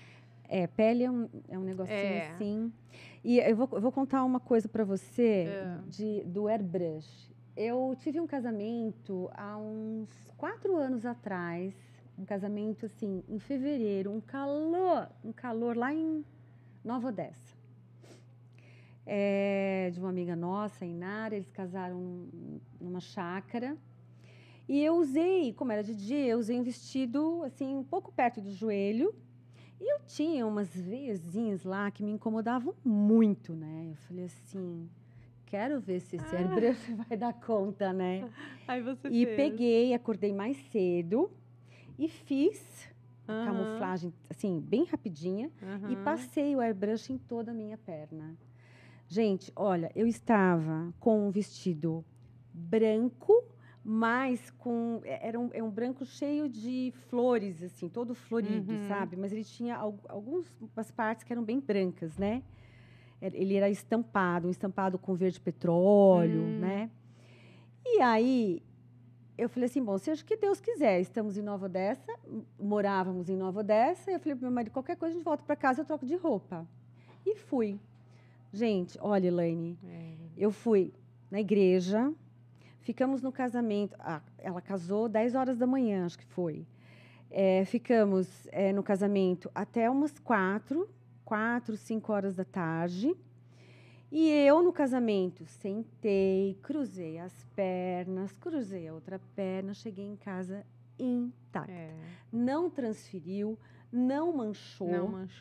Pele é um negocinho É. assim. E eu vou contar uma coisa para você É. do airbrush. Eu tive um casamento há uns 4 anos atrás. Um casamento, assim, em fevereiro. Um calor lá em Nova Odessa. De uma amiga nossa, Inara. Eles casaram numa chácara. E eu usei, como era de dia, eu usei um vestido, assim, um pouco perto do joelho. E eu tinha umas veiazinhas lá que me incomodavam muito, né? Eu falei assim, quero ver se esse airbrush vai dar conta, né? Aí você E fez. peguei, acordei mais cedo e fiz a Aham. camuflagem, assim, bem rapidinha. E Aham. passei o airbrush em toda a minha perna. Gente, olha, eu estava com um vestido branco, mas é um branco cheio de flores, assim, todo florido, Uhum. sabe? Mas ele tinha algumas partes que eram bem brancas, né? Ele era estampado, um estampado com verde petróleo, né? E aí eu falei assim, bom, seja o que Deus quiser, estamos em Nova Odessa, morávamos em Nova Odessa, e eu falei pro meu marido, qualquer coisa a gente volta para casa, eu troco de roupa. E fui. Gente, olha, Elaine, eu fui na igreja, ficamos no casamento. Ela casou 10 horas da manhã, acho que foi. Ficamos no casamento até umas 4, 5 horas da tarde. E eu, no casamento, sentei, cruzei as pernas, cruzei a outra perna, cheguei em casa intacta. Não transferiu, não manchou.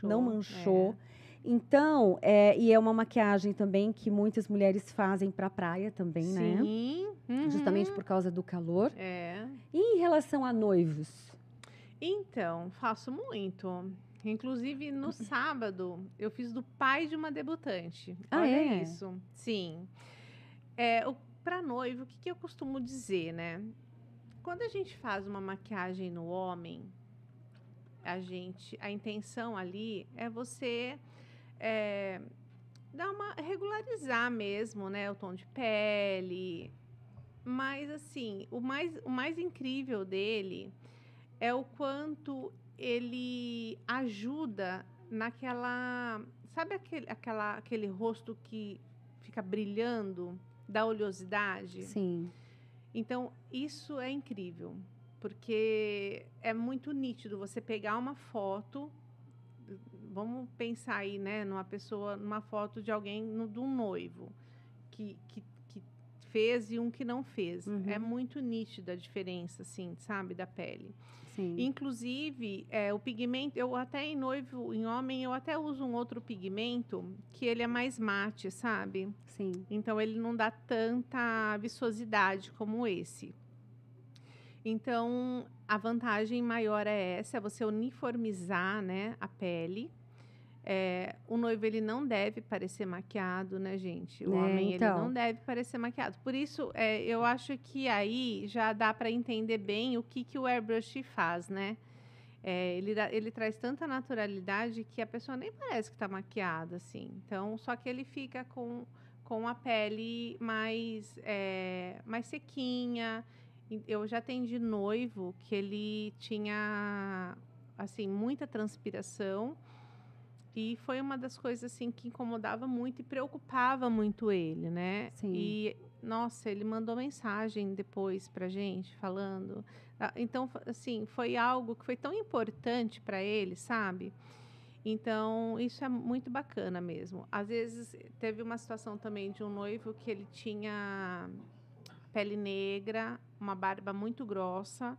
Não manchou. Então, e é uma maquiagem também que muitas mulheres fazem para a praia também, né? Sim. Justamente por causa do calor. É. E em relação a noivos? Então, faço muito. Inclusive, no sábado, eu fiz do pai de uma debutante. Ah, Olha é? isso. Sim. Para noivo, o que eu costumo dizer, né? Quando a gente faz uma maquiagem no homem, a intenção ali é você dar regularizar mesmo, né? O tom de pele. Mas, assim, o mais incrível dele é o quanto ele ajuda naquela... Sabe aquele rosto que fica brilhando, da oleosidade? Sim. Então, isso é incrível, porque é muito nítido você pegar uma foto, vamos pensar aí, né, numa foto de alguém, de um noivo, que fez e um que não fez. É muito nítida a diferença, assim, sabe, da pele. Sim. Inclusive, o pigmento, eu até em homem, eu até uso um outro pigmento que ele é mais mate, sabe? Sim. Então, ele não dá tanta viçosidade como esse. Então, a vantagem maior é essa, é você uniformizar, né, a pele. O noivo, ele não deve parecer maquiado, né, gente? O homem, então. ele não deve parecer maquiado. Por isso, eu acho que aí já dá para entender bem o que o airbrush faz, né? Ele traz tanta naturalidade que a pessoa nem parece que está maquiada, assim. Então, só que ele fica com a pele mais sequinha. Eu já atendi noivo que ele tinha, assim, muita transpiração. E foi uma das coisas, assim, que incomodava muito e preocupava muito ele, né? Sim. E, nossa, ele mandou mensagem depois pra gente, falando. Então, assim, foi algo que foi tão importante para ele, sabe? Então, isso é muito bacana mesmo. Às vezes, teve uma situação também de um noivo que ele tinha pele negra, uma barba muito grossa.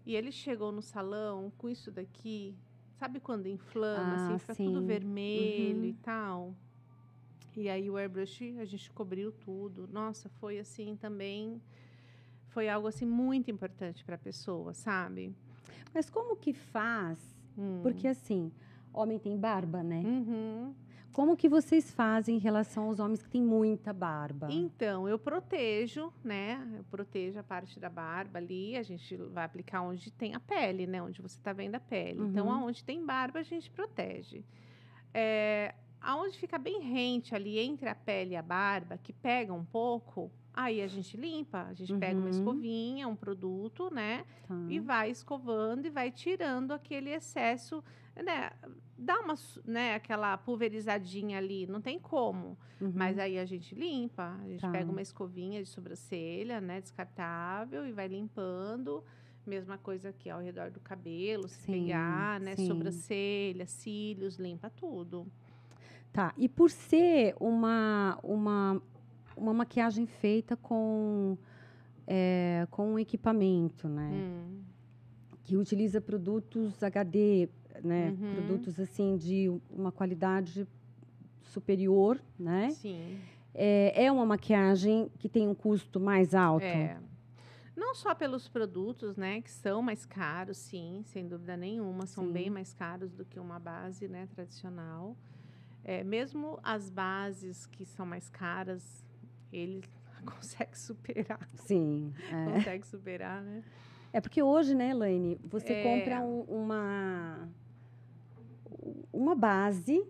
E ele chegou no salão com isso daqui... Sabe quando inflama, assim, fica tudo vermelho e tal? E aí o airbrush, a gente cobriu tudo. Nossa, foi assim também... Foi algo assim muito importante para a pessoa, sabe? Mas como que faz? Porque assim, homem tem barba, né? Como que vocês fazem em relação aos homens que têm muita barba? Então, eu protejo, né? Eu protejo a parte da barba ali. A gente vai aplicar onde tem a pele, né? Onde você está vendo a pele. Então, aonde tem barba, a gente protege. Aonde fica bem rente ali entre a pele e a barba, que pega um pouco, aí a gente limpa. A gente pega uma escovinha, um produto, né? Tá. E vai escovando e vai tirando aquele excesso, né? Dá uma, né, aquela pulverizadinha ali, não tem como. Mas aí a gente limpa. A gente Tá. pega uma escovinha de sobrancelha, né? Descartável e vai limpando. Mesma coisa aqui ao redor do cabelo, se Sim, pegar, né? sim. Sobrancelha, cílios, limpa tudo. Tá. E por ser uma maquiagem feita com um equipamento, né? Que utiliza produtos HD, né? Produtos assim de uma qualidade superior, né? Sim. É uma maquiagem que tem um custo mais alto. Não só pelos produtos, né, que são mais caros, sim, sem dúvida nenhuma, são Sim. bem mais caros do que uma base, né, tradicional. Mesmo as bases que são mais caras, ele consegue superar. Sim. Consegue superar, né? É porque hoje, né, Elaine, você compra uma base,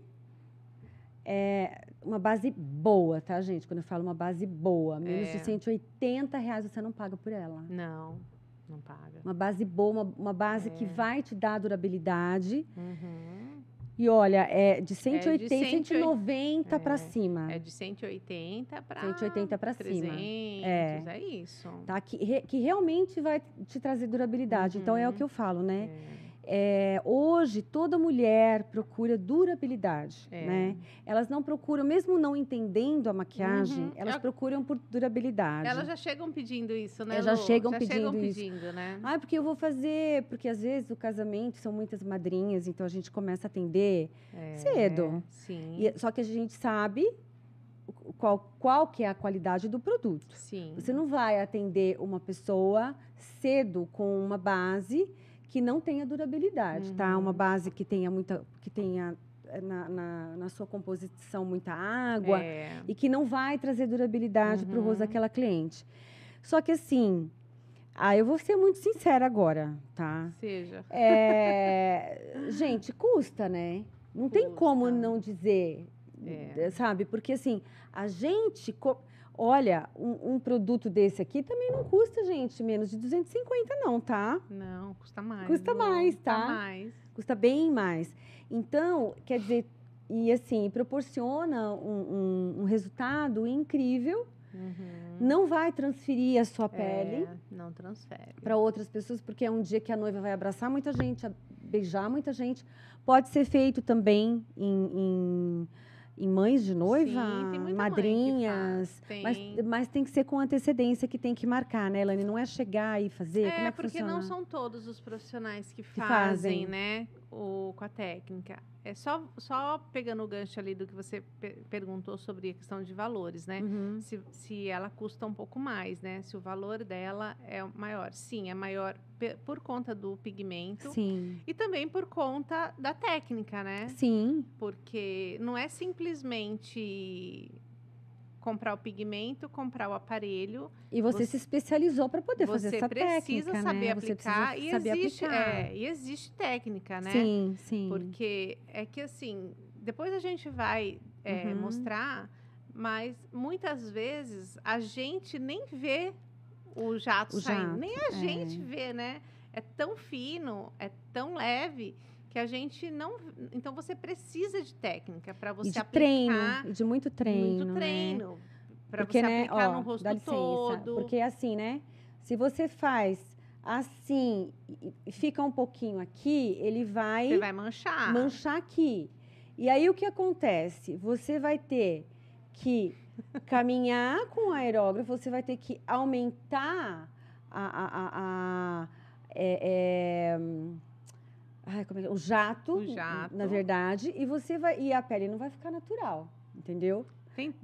uma base boa, tá, gente? Quando eu falo uma base boa, menos de R$180 você não paga por ela. Não, não paga. Uma base boa, uma base que vai te dar durabilidade. Uhum. E olha, é de 180, 190 para cima. É de 180 para 180 para cima. 300, é isso. Tá? Que realmente vai te trazer durabilidade. Então, é o que eu falo, né? Hoje, toda mulher procura durabilidade, né? Elas não procuram, mesmo não entendendo a maquiagem, elas procuram por durabilidade. Elas já chegam pedindo isso, né, Já Lu? chegam pedindo isso. Né? Porque eu vou fazer... Porque, às vezes, o casamento são muitas madrinhas, então a gente começa a atender cedo. Sim. Só que a gente sabe qual que é a qualidade do produto. Sim. Você não vai atender uma pessoa cedo com uma base que não tenha durabilidade, tá? Uma base que tenha na sua composição muita água e que não vai trazer durabilidade para o rosto daquela cliente. Só que assim, eu vou ser muito sincera agora, tá? Seja. Gente, custa, né? Não tem como não dizer, sabe? Porque assim, a gente... Olha, um produto desse aqui também não custa, gente, menos de 250, não, tá? Não, custa mais. Custa mais, tá? Custa mais. Custa bem mais. Então, quer dizer, e assim, proporciona um resultado incrível. Não vai transferir a sua pele. Não transfere. Para outras pessoas, porque é um dia que a noiva vai abraçar muita gente, beijar muita gente. Pode ser feito também em mães de noiva, sim, tem muita madrinhas, mas tem que ser com antecedência, que tem que marcar, né, Elaine? Não é chegar e fazer, como é que porque funciona? não são todos os profissionais que fazem, né, com a técnica. É só pegando o gancho ali do que você perguntou sobre a questão de valores, né? Se ela custa um pouco mais, né? Se o valor dela é maior. Sim, é maior por conta do pigmento. Sim. E também por conta da técnica, né? Sim. Porque não é simplesmente comprar o pigmento, comprar o aparelho. E você se especializou para poder fazer essa técnica, né? Você precisa saber aplicar. Você precisa saber aplicar. E existe técnica, né? Sim, sim. Porque é que, assim, depois a gente vai mostrar, mas muitas vezes a gente nem vê o jato saindo. Nem a gente vê, né? É tão fino, é tão leve... que a gente não... Então, você precisa de técnica para você aplicar... treino, de muito treino. Muito treino. Né? Para você aplicar no rosto dá licença, todo. Porque assim, né? Se você faz assim e fica um pouquinho aqui, ele vai... Você vai manchar. Manchar aqui. E aí, o que acontece? Você vai ter que caminhar com o aerógrafo, você vai ter que aumentar o jato, na verdade, e a pele não vai ficar natural, entendeu?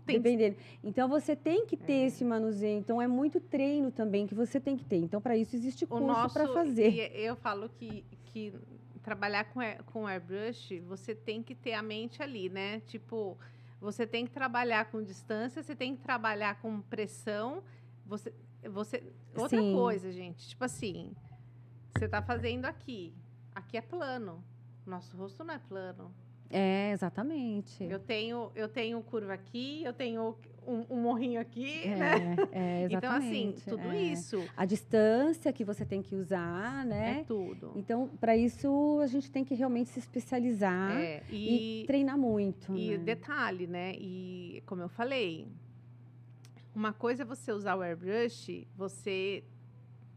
Dependendo. Então, você tem que ter esse manuseio. Então, é muito treino também que você tem que ter. Então, para isso, existe curso para fazer. E eu falo que trabalhar com airbrush, você tem que ter a mente ali, né? Tipo, você tem que trabalhar com distância, você tem que trabalhar com pressão. Outra coisa, gente. Tipo assim, você tá fazendo aqui. Aqui é plano. Nosso rosto não é plano. Exatamente. Eu tenho curva aqui, eu tenho um morrinho aqui, né? Exatamente. Então, assim, tudo isso. A distância que você tem que usar, né? É tudo. Então, para isso, a gente tem que realmente se especializar e treinar muito. E né? detalhe, né? E como eu falei, uma coisa é você usar o airbrush, você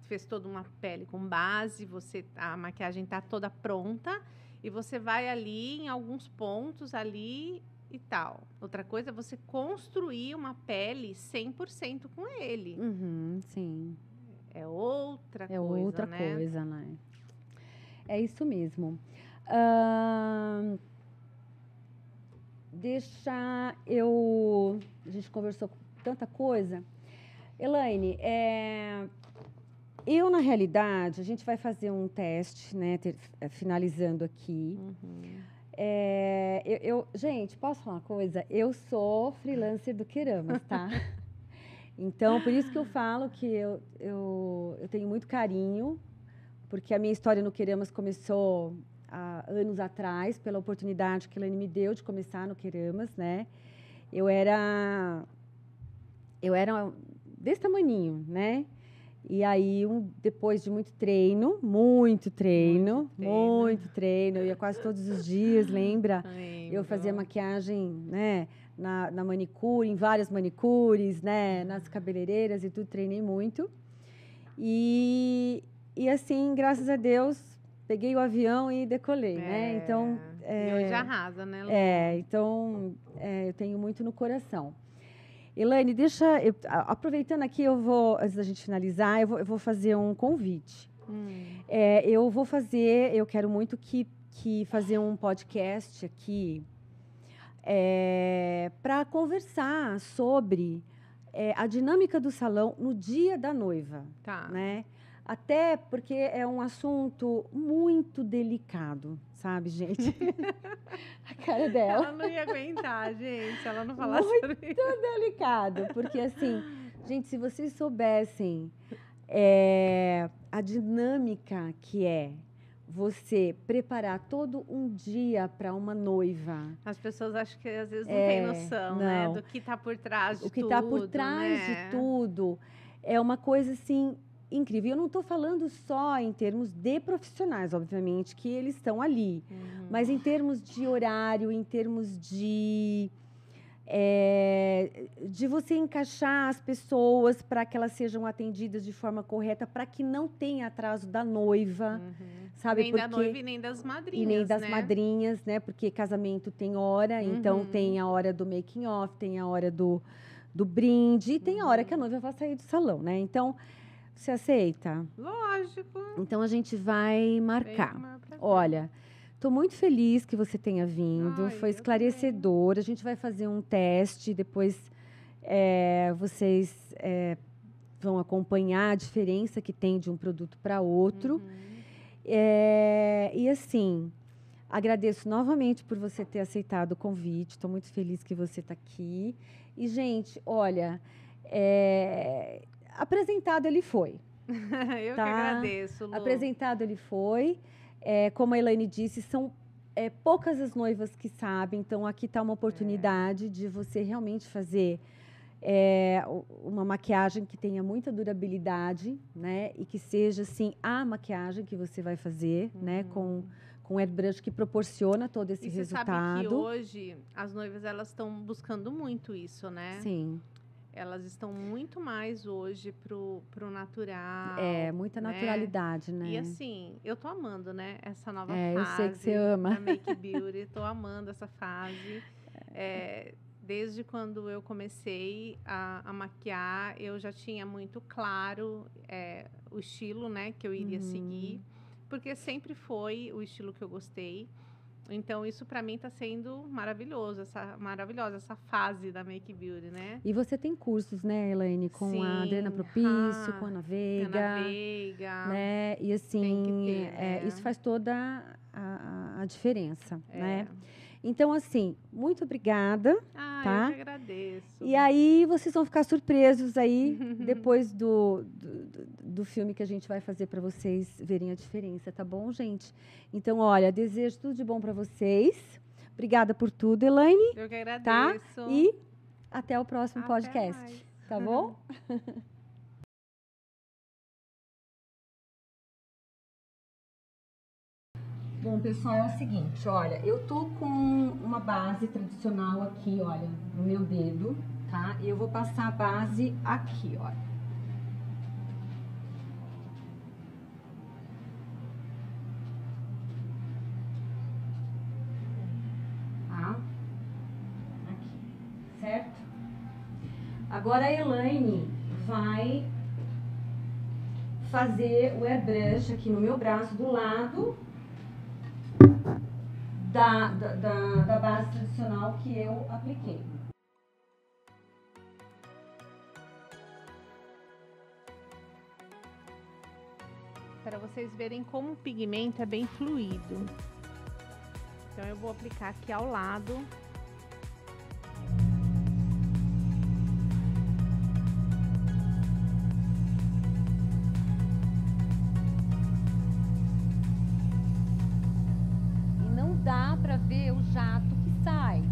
fez toda uma pele com base, a maquiagem está toda pronta e você vai ali em alguns pontos ali e tal. Outra coisa é você construir uma pele 100% com ele. Sim. É outra coisa, outra né? coisa, né? É isso mesmo. A gente conversou tanta coisa. Elaine, eu, na realidade, a gente vai fazer um teste, né? Finalizando aqui. Gente, posso falar uma coisa? Eu sou freelancer do Queiramas, tá? Então, por isso que eu falo que eu tenho muito carinho, porque a minha história no Queiramas começou há anos atrás, pela oportunidade que a Elaine me deu de começar no Queiramas, né? Eu era desse tamaninho, né? E aí, depois de muito treino, eu ia quase todos os dias, lembra? Lembro. Eu fazia maquiagem, né? Na manicure, em várias manicures, né? Nas cabeleireiras e tudo, treinei muito. E assim, graças a Deus, peguei o avião e decolei, né? Então... E hoje arrasa, né, Lu? Então, eu tenho muito no coração. Elaine, aproveitando aqui, antes da gente finalizar, eu vou fazer um convite. Eu quero muito que fazer um podcast aqui para conversar sobre a dinâmica do salão no dia da noiva. Tá. Né? Até porque é um assunto muito delicado, sabe, gente? A cara dela. Ela não ia aguentar, gente, se ela não falasse sobre isso. Muito delicado, porque assim, gente, se vocês soubessem a dinâmica que é você preparar todo um dia para uma noiva. As pessoas acham que às vezes não têm noção, né? Do que está por trás de tudo. O que está por trás de tudo é uma coisa assim incrível. Eu não estou falando só em termos de profissionais, obviamente, que eles estão ali, mas em termos de horário, em termos de você encaixar as pessoas para que elas sejam atendidas de forma correta, para que não tenha atraso da noiva, sabe? Nem da noiva e nem das madrinhas, e nem das madrinhas, né? Porque casamento tem hora, então tem a hora do making off, tem a hora do brinde, e tem a hora que a noiva vai sair do salão, né? Então, você aceita? Lógico. Então, a gente vai marcar. Olha, estou muito feliz que você tenha vindo. Foi esclarecedor. A gente vai fazer um teste. Depois, vocês vão acompanhar a diferença que tem de um produto para outro. E, assim, agradeço novamente por você ter aceitado o convite. Estou muito feliz que você está aqui. E, gente, olha... apresentado ele foi. Eu que agradeço, Lu. Apresentado ele foi. Como a Elaine disse, são poucas as noivas que sabem. Então, aqui está uma oportunidade de você realmente fazer uma maquiagem que tenha muita durabilidade, né? E que seja, assim, a maquiagem que você vai fazer, né? Com airbrush que proporciona todo esse resultado. Você sabe que hoje as noivas elas estão buscando muito isso, né? Sim. Elas estão muito mais hoje pro natural. Muita naturalidade, né? E assim, eu tô amando, né? Essa nova fase. Eu sei que você ama. Da Make Beauty. Tô amando essa fase. Desde quando eu comecei a maquiar, eu já tinha muito claro o estilo, né? Que eu iria seguir. Porque sempre foi o estilo que eu gostei. Então, isso para mim está sendo maravilhosa essa fase da Make Beauty, né? E você tem cursos, né, Elaine? Com a Adriana Propício, com a Ana Veiga. Né? E assim, isso faz toda a diferença, né? Então, assim, muito obrigada. Tá? Eu que agradeço. E aí, vocês vão ficar surpresos aí, depois do filme que a gente vai fazer para vocês verem a diferença, tá bom, gente? Então, olha, desejo tudo de bom para vocês. Obrigada por tudo, Elaine. Eu que Tá? agradeço. E até o próximo Até podcast. mais. Tá bom? Bom, pessoal, é o seguinte, olha, eu tô com uma base tradicional aqui, olha, no meu dedo, tá? E eu vou passar a base aqui, olha. Tá? Aqui, certo? Agora a Elaine vai fazer o airbrush aqui no meu braço do lado da base tradicional que eu apliquei. Para vocês verem como o pigmento é bem fluido. Então eu vou aplicar aqui ao lado. E não dá para ver o jato que sai.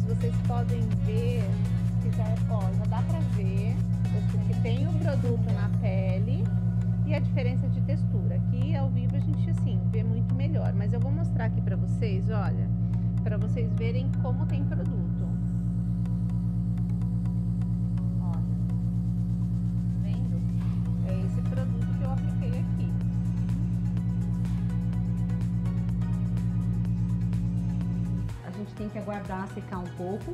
Vocês podem ver, já dá pra ver que tem o produto na pele e a diferença de textura. Aqui ao vivo a gente assim vê muito melhor, mas eu vou mostrar aqui pra vocês, olha, pra vocês verem como tem produto. Olha, vendo? É esse produto que eu apliquei aqui. A gente tem que aguardar secar um pouco,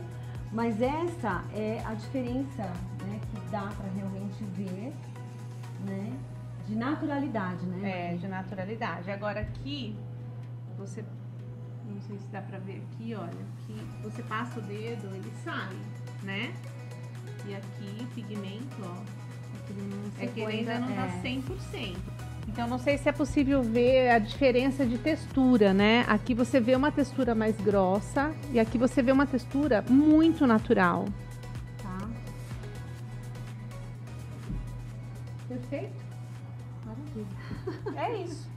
mas essa é a diferença, né, que dá para realmente ver, né, de naturalidade, né? É, de naturalidade. Agora aqui, você, não sei se dá pra ver aqui, olha, que você passa o dedo, ele sai, né? E aqui, pigmento, ó, é que ele ainda não tá 100%. Então, não sei se é possível ver a diferença de textura, né? Aqui você vê uma textura mais grossa e aqui você vê uma textura muito natural. Tá? Perfeito? Maravilha. É isso.